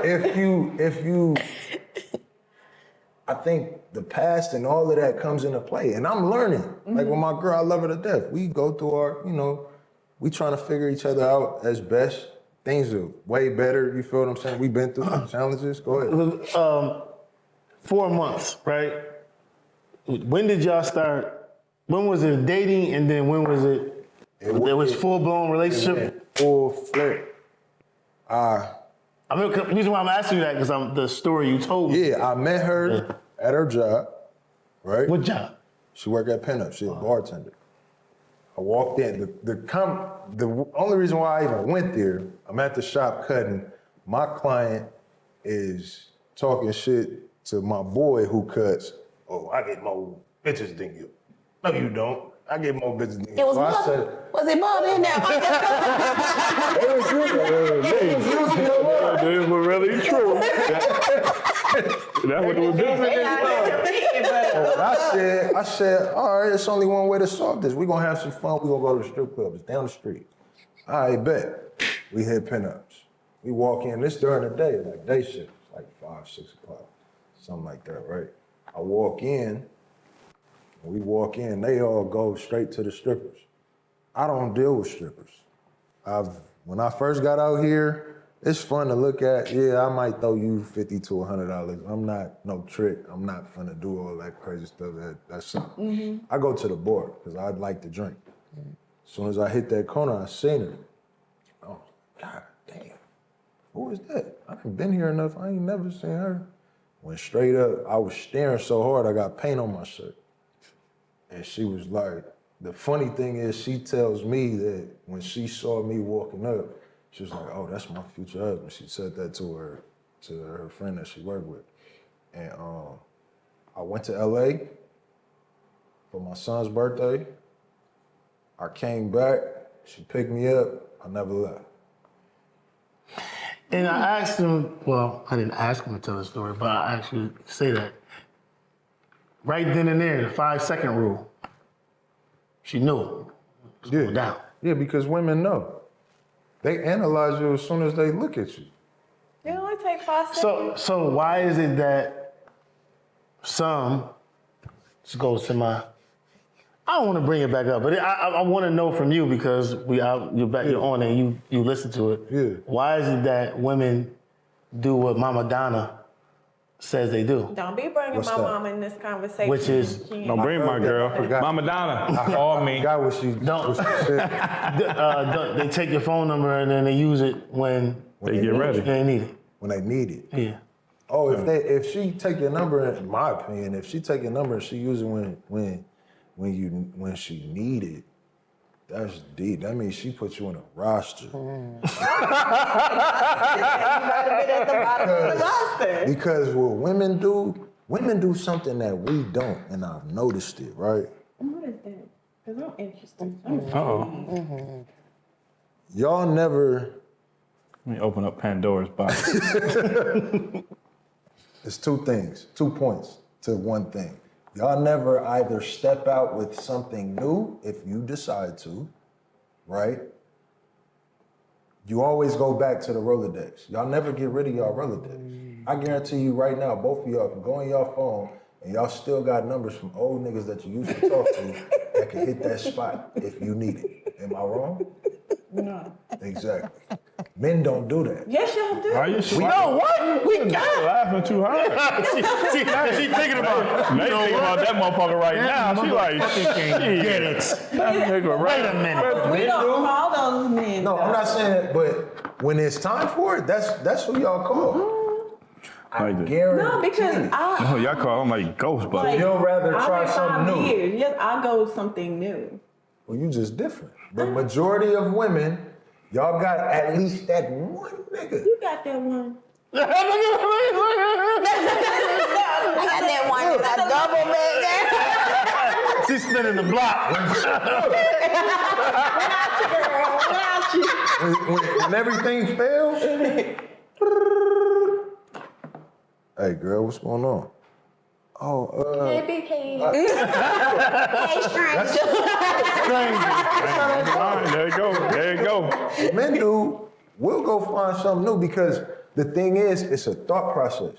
if you I think the past and all of that comes into play. And I'm learning. Like with my girl, I love her to death. We go through our, we trying to figure each other out as best. Things are way better, you feel what I'm saying? We've been through some challenges. Go ahead. 4 months, right? When did y'all start? When was it dating, and then when was it? It was full-blown relationship. Full flip. I mean, the reason why I'm asking you that because the story you told me. Yeah, I met her at her job, right? What job? She worked at Pinup. She a bartender. I walked in. The only reason why I even went there, I'm at the shop cutting. My client is talking shit to my boy who cuts. Oh, I get more bitches than you. No, you don't. I get more bitches than you. It was So I Bob. said, Was it Bob in there? it was you. This was really true. That's what it was doing. I said, all right, it's only one way to solve this. We're gonna have some fun. We're gonna go to the strip club. It's down the street. All right, bet. We hit Pinups. We walk in, this during the day, like day shift, like 5, 6 o'clock, something like that, right? I walk in, we walk in, they all go straight to the strippers. I don't deal with strippers. When I first got out here, it's fun to look at. Yeah, I might throw you $50 to $100. I'm not no trick. I'm not finna do all that crazy stuff. That's something. I go to the bar because I'd like to drink. As soon as I hit that corner, I seen her. Oh, God damn. Who is that? I haven't been here enough. I ain't never seen her. Went straight up. I was staring so hard, I got paint on my shirt. And she was like, the funny thing is, she tells me that when she saw me walking up, she was like, oh, that's my future husband. She said that to her friend that she worked with. And I went to LA for my son's birthday. I came back, she picked me up, I never left. And I asked him, well, I didn't ask him to tell the story, but I actually say that. Right then and there, the 5-second rule. She knew it was going down. Yeah, because women know. They analyze you as soon as they look at you. It only take 5 seconds. So why is it that some, this goes to my, I don't want to bring it back up, but I want to know from you because you're on and you listen to it. Yeah. Why is it that women do what Mama Donna says they do? Don't be bringing What's my that? mama in this conversation. Which is- Don't bring my girl. Mama Donna, call I me. forgot what she said. They take your phone number and then they use it when They get ready. they need it. When they need it. Yeah. Oh, if she take your number, in my opinion, if she take your number and she use it when she need it, that's deep. That means she put you in a roster. You might have been at the bottom of the roster. Because what women do something that we don't, and I've noticed it, right? What is that? Because I'm interested. Uh-oh. Y'all never, Let me open up Pandora's box. it's 2 things, 2 points to one thing. Y'all never either step out with something new if you decide to, right? You always go back to the Rolodex. Y'all never get rid of y'all Rolodex. I guarantee you right now, both of y'all can go on your phone and y'all still got numbers from old niggas that you used to talk to that can hit that spot if you need it. Am I wrong? No. Exactly. Men don't do that. Yes, y'all do. Are you sure? What? We got it. Laughing too hard. She thinking about They thinking about that motherfucker right now. She like, shit. get it. Nigga, Wait a minute. We don't call those men. No, I'm not saying that, but when it's time for it, that's who y'all call. Like that. Guarantee. No, because Oh, y'all call them like Ghostbusters. You'll rather I've try been something 5 new. years. Yes, I go with something new. Well, you just different. The majority of women, y'all got at least that one nigga. You got that one. I got that one that I double back. She's spinning the block. When everything fails. Hey, girl, what's going on? Oh, Hey, big head. Hey, stranger. All right, there you go. There you go. men do, we'll go find something new because the thing is, it's a thought process.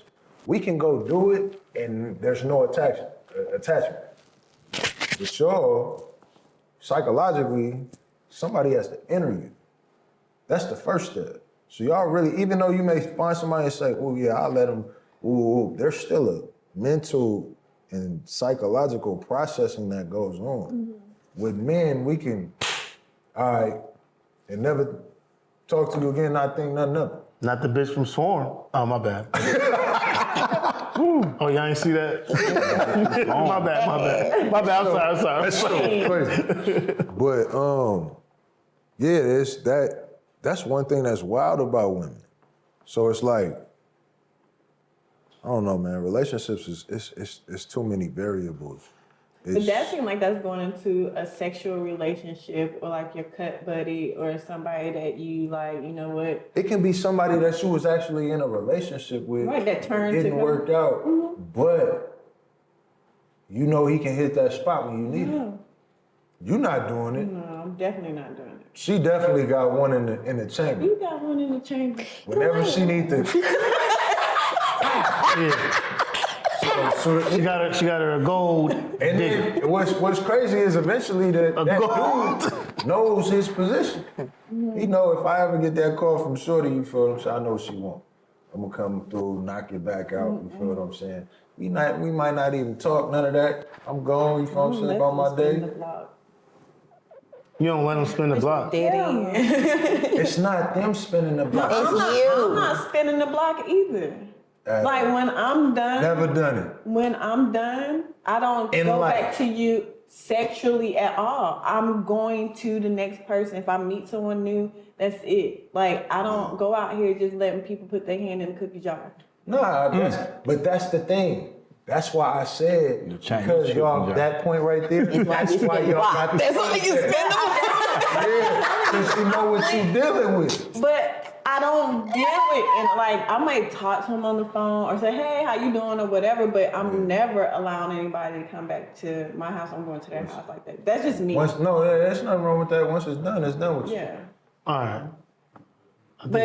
We can go do it and there's no attachment. But sure, psychologically, somebody has to enter you. That's the first step. So y'all really, even though you may find somebody and say, oh yeah, I'll let them, there's still a mental and psychological processing that goes on. Mm-hmm. With men, we can, all right, and never talk to you again, not think nothing of it. Not the bitch from Swarm. Oh, my bad. Oh, y'all ain't see that? My bad. I'm sorry. That's so crazy. But yeah, that's one thing that's wild about women. So it's like, I don't know, man. Relationships it's too many variables. But that seems like that's going into a sexual relationship or like your cut buddy or somebody that you like, you know what? It can be somebody that you was actually in a relationship with. Right, that turned it to didn't go- work out, but you know he can hit that spot when you need it. You're not doing it. No, I'm definitely not doing it. She definitely got one in the chamber. You got one in the chamber. Whenever she needs to. Yeah. So She got her a gold. and then what's crazy is eventually that dude knows his position. He know if I ever get that call from Shorty, you feel what I'm saying? I know what she want. I'm gonna come through, knock it back out. You feel what I'm saying? We might not even talk none of that. I'm gone. You feel what I'm saying about my day? You don't let them spin the block. It's not them spinning the block. It's I'm you. not spinning the block either. Like when I'm done, Never done it. when I'm done, I don't In go life. back to you sexually at all. I'm going to the next person. If I meet someone new, that's it. Like I don't go out here just letting people put their hand in the cookie jar. Nah, but that's the thing. That's why I said, The Chinese because y'all, chicken jar. that point right there, that's why y'all got the That's why you spin the Yeah, because you know what you dealing with. But I don't deal with and like I might talk to them on the phone or say, hey, how you doing or whatever, but I'm never allowing anybody to come back to my house. I'm going to their house like that. That's just me. There's nothing wrong with that. Once it's done with you. Yeah. All right. But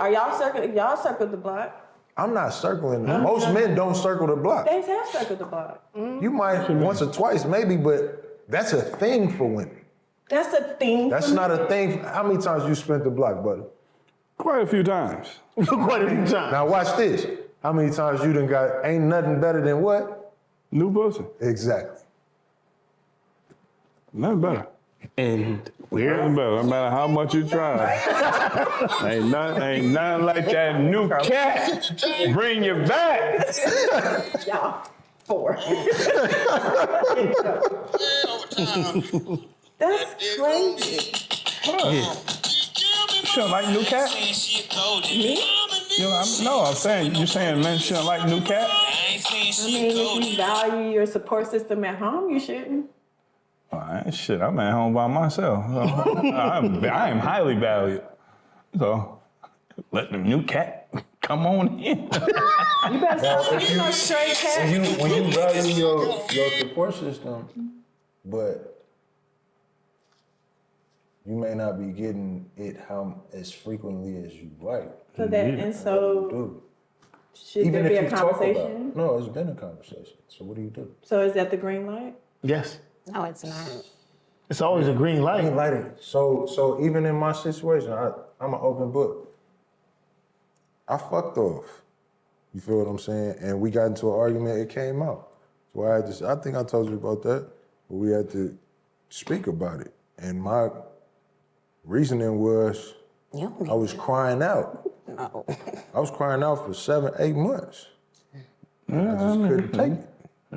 are y'all circle the block? I'm not circling. Most men don't circle the block. They have circled the block. You might once or twice, maybe, but that's a thing for women. That's a thing. That's for not me. a thing. How many times you spent the block, buddy? Quite a few times. Quite a few times. Now watch this. How many times you done got, ain't nothing better than what? New pussy. Exactly. Nothing better. And Nothing better. No matter how much you try. ain't nothing like that new cat. Bring you back. Y'all 4. That's crazy. Shouldn't like new cat? I'm saying you saying men shouldn't like new cat? I mean, if you value your support system at home, you shouldn't. Shit, I'm at home by myself. So I am highly valued. So let the new cat come on in. You better stop picking on stray cats. When you value your support system, but you may not be getting it as frequently as you like. So that and so Do. should Even there be if a you talk about conversation? it. No, it's been a conversation. So what do you do? So is that the green light? yes, No, it's not. it's always a green I ain't light. like it. So even in my situation, I'm an open book. I fucked off. You feel what I'm saying? And we got into an argument, it came out. So I think I told you about that, but we had to speak about it. And my reasoning was, You don't I was crying out. know. I was crying out for 7-8 months. I just couldn't take it.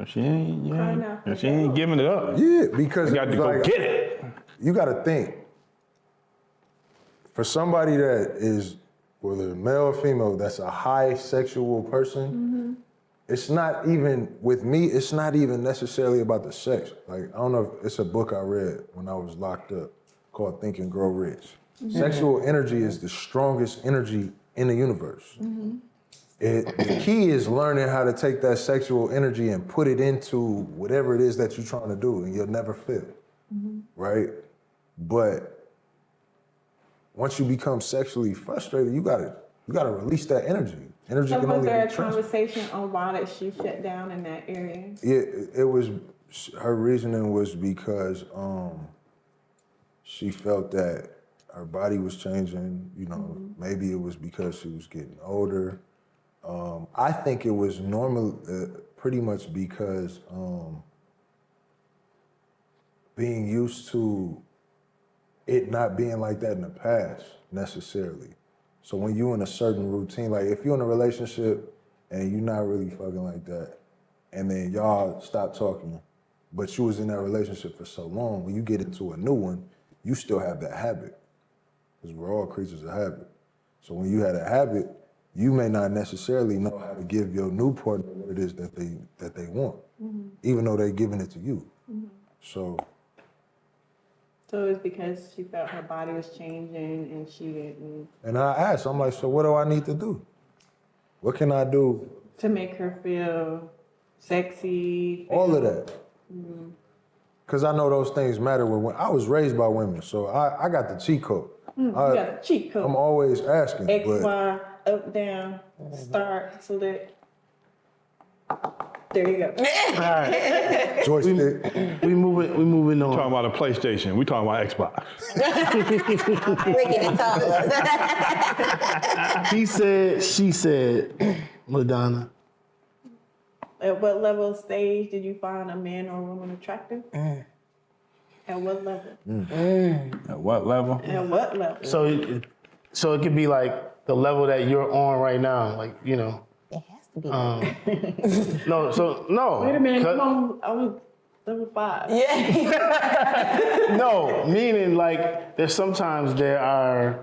She ain't, Crying out for she ain't giving it up. Yeah, because You got to it's go like, get it. you got to think. For somebody that is, whether male or female, that's a high sexual person, it's not even, with me, it's not even necessarily about the sex. Like, I don't know if it's a book I read when I was locked up called Think and Grow Rich. Sexual energy is the strongest energy in the universe. The key is learning how to take that sexual energy and put it into whatever it is that you're trying to do, and you'll never fail, right? But once you become sexually frustrated, you gotta release that energy. Energy So can was only there be a transferred. conversation on why that she shut down in that area? Yeah, it was, her reasoning was because she felt that her body was changing, you know, maybe it was because she was getting older. I think it was pretty much because being used to it not being like that in the past necessarily. So when you in a certain routine, like if you're in a relationship and you're not really fucking like that, and then y'all stop talking, but you was in that relationship for so long, when you get into a new one, you still have that habit. Because we're all creatures of habit. So when you had a habit, you may not necessarily know how to give your new partner what it is that they want, even though they're giving it to you. So So it was because she felt her body was changing and she didn't, and I asked, I'm like, so what do I need to do? What can I do? to make her feel sexy. All of that. Because I know those things matter. I was raised by women, so I got the cheat code. You got the cheat code. I'm always asking. X, but Y, up, down, start, select. There you go. joystick. We moving on. Talking about a PlayStation. We talking about Xbox. Ricky the toddler. He said, she said, Madonna. At what level stage did you find a man or a woman attractive? At what level? At what level? At what level? So it could be like the level that you're on right now, like, you know. It has to be. No. Wait a minute, come on. I was level 5. No, meaning like there's sometimes there are,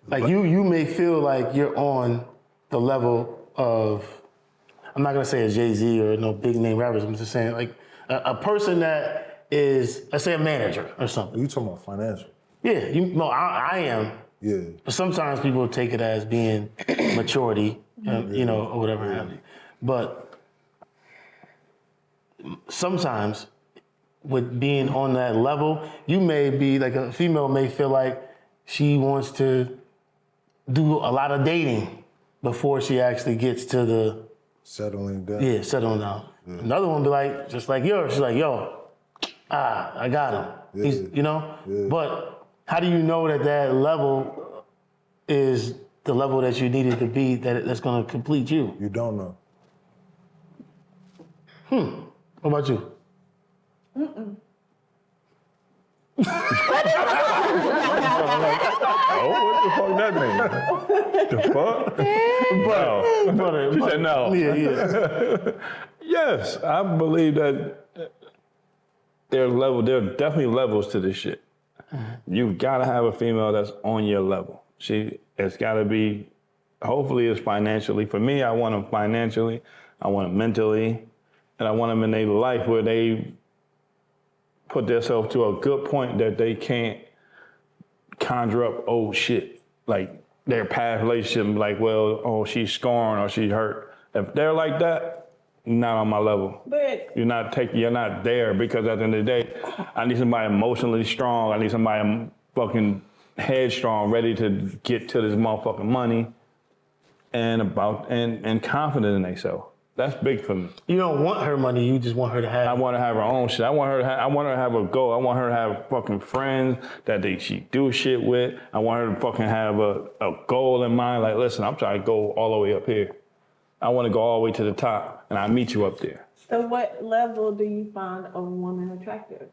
like you may feel like you're on the level of, I'm not gonna say a Jay-Z or no big name rappers, I'm just saying like a person that is, let's say a manager or something. You talking about financial? Yeah, I am. Yeah. But sometimes people take it as being maturity, you know, or whatever have you. But sometimes with being on that level, you may be like a female may feel like she wants to do a lot of dating before she actually gets to the Settling down. settling down. Another one be like, just like yours, she's like, yo, I got him. He's, you know? But how do you know that level is the level that you needed to be that's gonna complete you? You don't know. What about you? Oh, what the fuck that mean? The fuck? No. She said no. Yeah. Yes, I believe that there are definitely levels to this shit. You've got to have a female that's on your level. It's got to be, hopefully it's financially. For me, I want them financially, I want them mentally, and I want them in their life where they put themselves to a good point that they can't conjure up old shit. Like their past relationship, like, well, oh, she's scorned or she's hurt. If they're like that, not on my level. But You're not there, because at the end of the day, I need somebody emotionally strong. I need somebody fucking headstrong, ready to get to this motherfucking money and confident in themselves. That's big for me. You don't want her money, you just want her to have I want to have her own shit. I want her to have a goal. I want her to have fucking friends that she do shit with. I want her to fucking have a goal in mind. Like, listen, I'm trying to go all the way up here. I want to go all the way to the top, and I meet you up there. so what level do you find a woman attractive?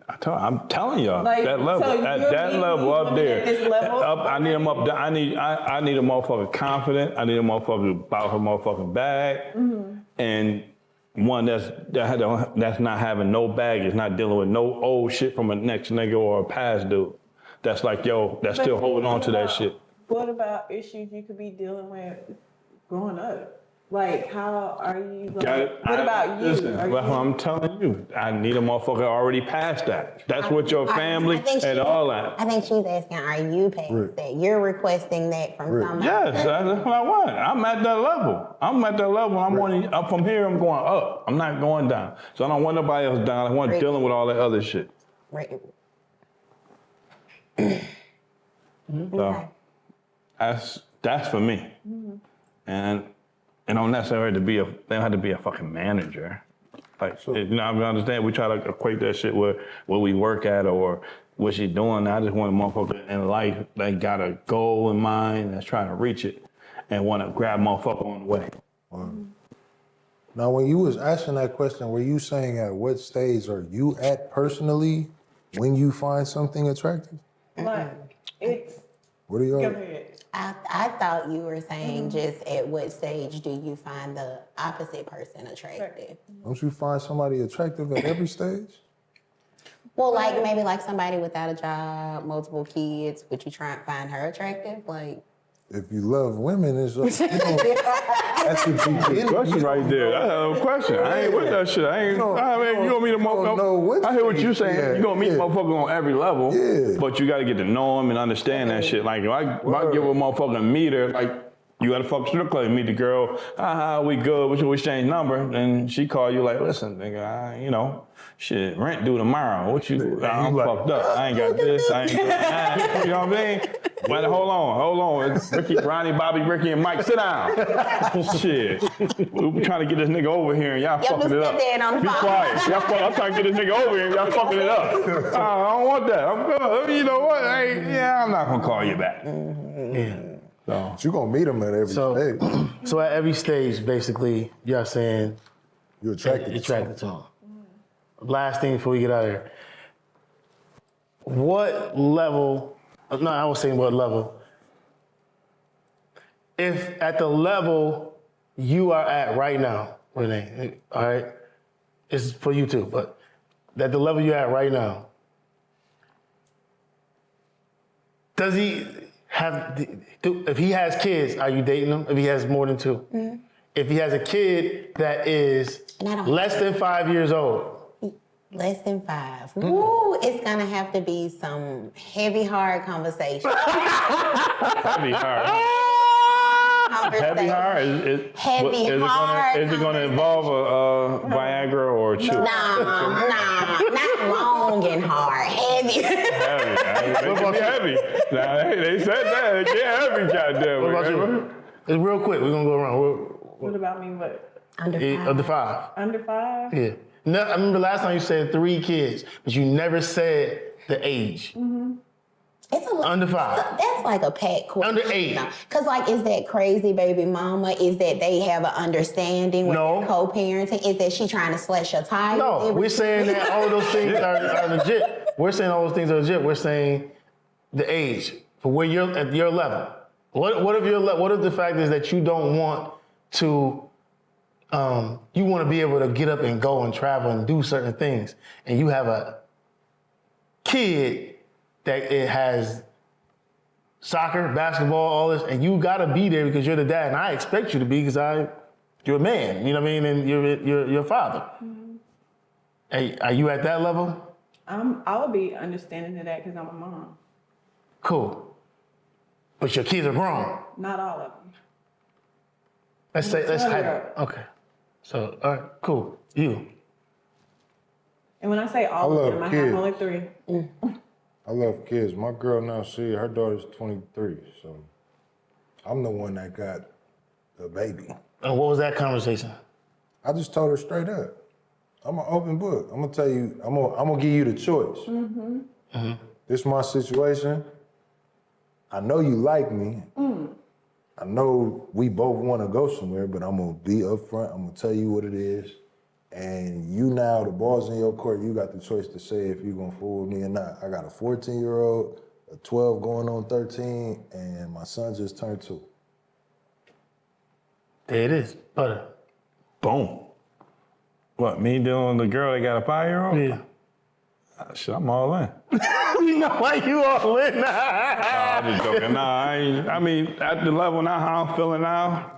I'm telling y'all, Like, that level, so at you're that meeting level up women there, at this level? I need them up there. I need a motherfucker confident. I need a motherfucker about her motherfucking bag, and one that's not having no baggage, not dealing with no old shit from a next nigga or a past dude. That's like, yo, that's still holding on to that shit. What about issues you could be dealing with growing up? Like, how are you? What about you? Listen, well, I'm telling you, I need a motherfucker already past that. That's what your family and all that. I think she's asking, are you past that? You're requesting that from somebody. Yes, that's what I want. I'm at that level. I'm from here, I'm going up. I'm not going down. So I don't want nobody else down. I want dealing with all that other shit. Right. So that's for me. And it don't necessarily they don't have to be a fucking manager. Like, you know, I understand we try to equate that shit with where we work at or what she doing. I just want a motherfucker in life that got a goal in mind that's trying to reach it and want to grab motherfucker on the way. Now, when you was asking that question, were you saying at what stage are you at personally when you find something attractive? Like, it's. What are y'all? Go ahead. I thought you were saying just at what stage do you find the opposite person attractive? Don't you find somebody attractive at every stage? Well, like maybe like somebody without a job, multiple kids, would you try and find her attractive? Like, If you love women, it's that's what you get. Question right there. That's a question. I ain't with that shit. You gonna meet a motherfucker. I hear what you saying. You gonna meet a motherfucker on every level. Yeah. But you gotta get to know him and understand that shit. Like if I give a motherfucker a meter, like you gotta fuck strip club, meet the girl, we good, we should exchange number, and she call you like, listen, nigga, shit, rent due tomorrow. What you? I'm fucked up. I ain't got this. I ain't got that. You know what I mean? But hold on. It's Ricky, Ronnie, Bobby, Ricky, and Mike, sit down. Shit, we trying to get this nigga over here, and y'all fucking it up. Be quiet. I'm trying to get this nigga over here, and y'all fucking it up. I don't want that. I'm good. You know what? I'm not gonna call you back. Yeah. So you gonna meet them at every stage. So at every stage, basically, you're saying You're attracted to them. Last thing before we get out of here. What level, no, I was saying what level. If at the level you are at right now, Renee, all right, it's for you too, but at the level you're at right now, does he have, if he has kids, are you dating him? If he has more than two? Mm-hmm. If he has a kid that is less than 5 years old. Less than 5. Woo, it's gonna have to be some heavy, hard conversation. Heavy hard. Heavy hard? Is it gonna involve a Viagra or a chew? Nah, not long and hard. Heavy. Heavy. Nah, they said that. It get heavy, goddamn. What about you? It's real quick. We're gonna go around. What about me? What? Under 5. Under 5. Under 5? Yeah. No, I remember last time you said 3 kids, but you never said the age. Mm-hmm. It's under 5. That's like a pet question. Under 8. Because like, is that crazy baby mama? Is that they have an understanding with co-parenting? Is that she trying to slash your tires? No, we're saying that all those things are legit. We're saying all those things are legit. We're saying the age for where you're at your level. What if the fact is that you don't want to, you want to be able to get up and go and travel and do certain things, and you have a kid that it has soccer, basketball, all this, and you gotta be there because you're the dad, and I expect you to be because you're a man, you know what I mean, and you're a father. Mm-hmm. Hey, are you at that level? I'll be understanding of that because I'm a mom. Cool. But your kids are grown. Not all of them. Let's have okay. So, all right, cool. You. And when I say all of them, I have only 3. I love kids. My girl now, her daughter's 23, so I'm the one that got the baby. And what was that conversation? I just told her straight up. I'm an open book. I'm gonna tell you, I'm gonna give you the choice. Mm-hmm. Mm-hmm. This is my situation. I know you like me. I know we both want to go somewhere, but I'm gonna be upfront. I'm gonna tell you what it is, and you now, the ball's in your court, you got the choice to say if you're gonna fool with me or not. I got a 14-year-old, a 12 going on 13, and my son just turned 2. There it is. Butter. Boom. What, me dealing with the girl that got a 5-year-old? Yeah. Shit, I'm all in. You know why you all in? I'm just joking. Nah, I mean, at the level now, how I'm feeling now,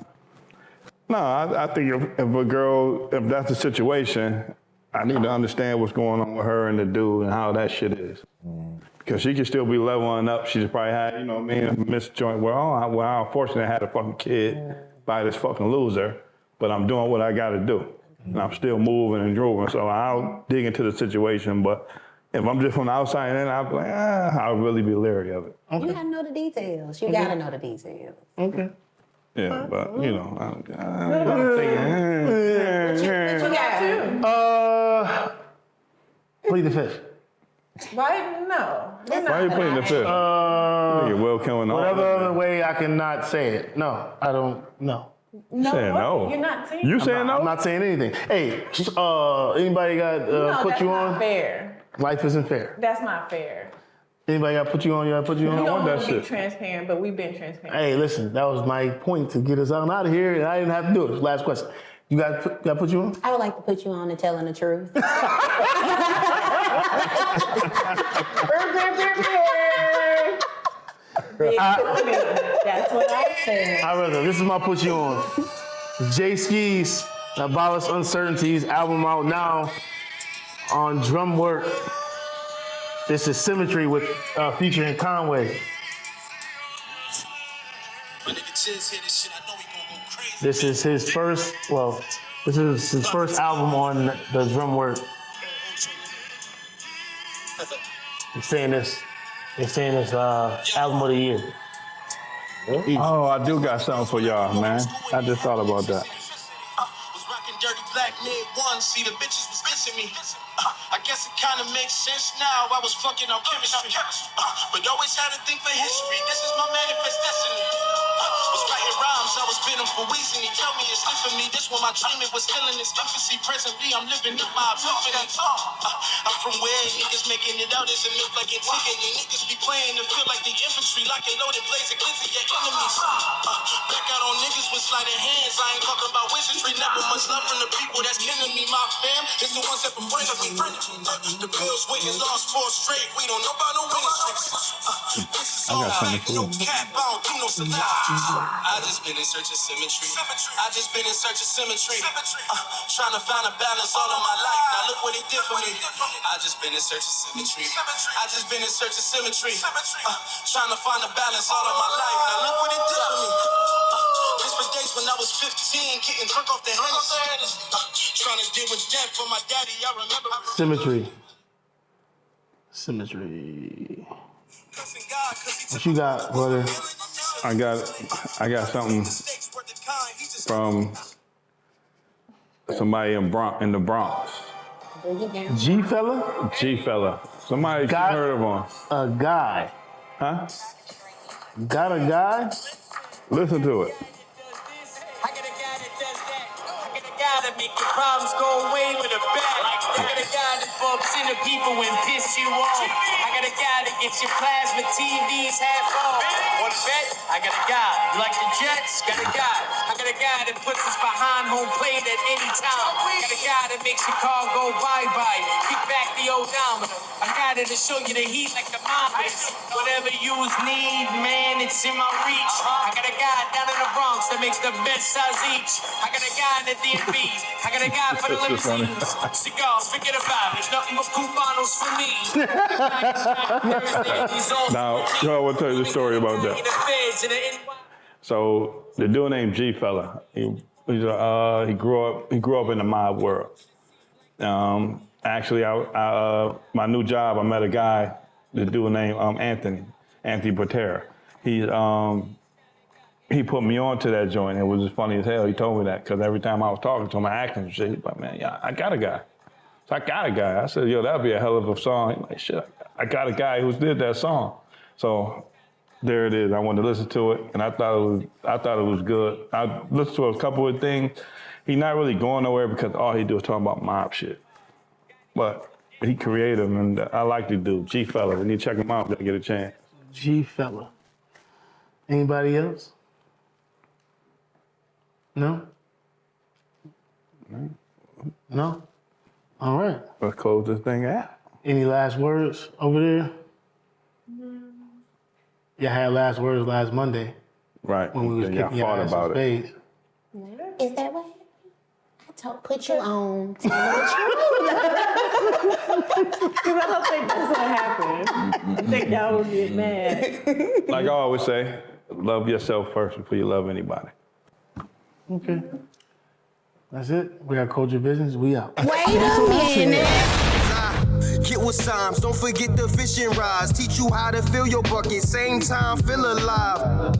no, I think if a girl, if that's the situation, I need to understand what's going on with her and the dude and how that shit is. Because she could still be leveling up. She just probably had, you know what I mean, a misjoint where, I'm unfortunate I had a fucking kid by this fucking loser, but I'm doing what I gotta do. And I'm still moving and grooving. So I'll dig into the situation, but if I'm just from the outside in, I'll be like, I'll really be leery of it. You gotta know the details. You gotta know the details. Okay. Yeah, but you know, I'm thinking, What you got to? Plead the fifth. Why? No. why are you putting the fifth? Nigga, Will killing all Whatever of other it. way I cannot say it. No, I don't. No. No. Saying no. You're not saying You no. saying no? I'm not saying anything. Hey, anybody got No, put that's you not on? fair. Life isn't fair. That's not fair. Anybody got put you on? You got put you We on? don't that want to be shit. transparent, but we've been transparent. Hey, listen, that was my point to get us out of here, and I didn't have to do it. Last question. You got put you on? I would like to put you on to telling the truth. That's what I said. I rather. This is my put you on. Jay Skis, Abolish Uncertainties, album out now on Drum Work. This is Symmetry with featuring Conway. This is his first, this is his first album on the Drum Work. They're saying this album of the year. Oh, I do got something for y'all, man. I just thought about that. Was rocking dirty black mid one, see the bitches was dissing me. I guess it kinda makes sense now. I was fucking on chemistry. But always had a thing for history. This is my manifest destiny. Was writing rhymes, I was spitting for Weezy. He tell me it's lit for me. This when my dream it was still in its infancy. Presently, I'm living up my epiphany. I'm from where niggas making it out as a myth like Antigone. Niggas be playing to feel like the infantry, locking loaded blazing glizzy your enemies. Back out on niggas with sleight of hands. I ain't talking about wizardry. Never much love from the people that's killing me. My fam is the ones that befriended me. The bills waiting lost 4 straight. We don't know about no winning streaks. This is all something right. for No you. cap, I don't do no salute. I just been in search of symmetry. I just been in search of symmetry. Trying to find a balance all of my life. Now look what it did for me. I just been in search of symmetry. I just been in search of symmetry. Trying to find a balance all of my life. Now look what it did for me. This for days when I was 15, getting drunk off the Hennessy. Trying to deal with death for my daddy. I remember. Symmetry. What you got, brother? I got something from somebody in the Bronx. G fella? G fella. Somebody you Got- heard of him. A guy. Huh? Got a guy? Listen to it. I got a guy that does that. I got a guy that make your problems go away with a bat. I got a guy that bumps into people and piss you off. I got a guy that gets your plasma TVs half off. Want to bet? I got a guy. You like the Jets? Got a guy. I got a guy that puts us behind home plate at any time. Got a guy that makes your car go bye-bye. Kick back the odometer. A guy that'll show you the heat like the Mamas. Whatever you need, man, it's in my reach. I got a guy down in the Bronx that makes the best size each. I got a guy in the DMV. I got a guy for the That's funny. limousines. Cigars, forget about it. Nothing but couponos for me. Now, I will tell you the story about that. So the dude named G fella, he grew up in the mob world. Actually, my new job, I met a guy, the dude named Anthony Botera. He put me on to that joint. It was just funny as hell. He told me that because every time I was talking to him, I asked him shit. He's like, man, yeah, I got a guy. So I got a guy. I said, yo, that'd be a hell of a song. He's like, shit, I got a guy who did that song. So there it is. I wanted to listen to it, and I thought it was good. I listened to a couple of things. He's not really going nowhere because all he do is talk about mob shit. But he creative, and I like the dude. G Fella, we need to check him out if I get a chance. G Fella. Anybody else? No? No? All right. Let's close this thing out. Any last words over there? Y'all had last words last Monday Right. when we was Y'all kicking your fought ass about in it. spades. Is that what happened? Put you on. Tell me the truth. Because I don't think that's what happened. I think y'all would get mad. Like I always say, love yourself first before you love anybody. Okay. That's it. We got Culture Business. We out. Wait a minute. Get with Symes, don't forget the fishing rods. Teach you how to fill your bucket, same time feel alive.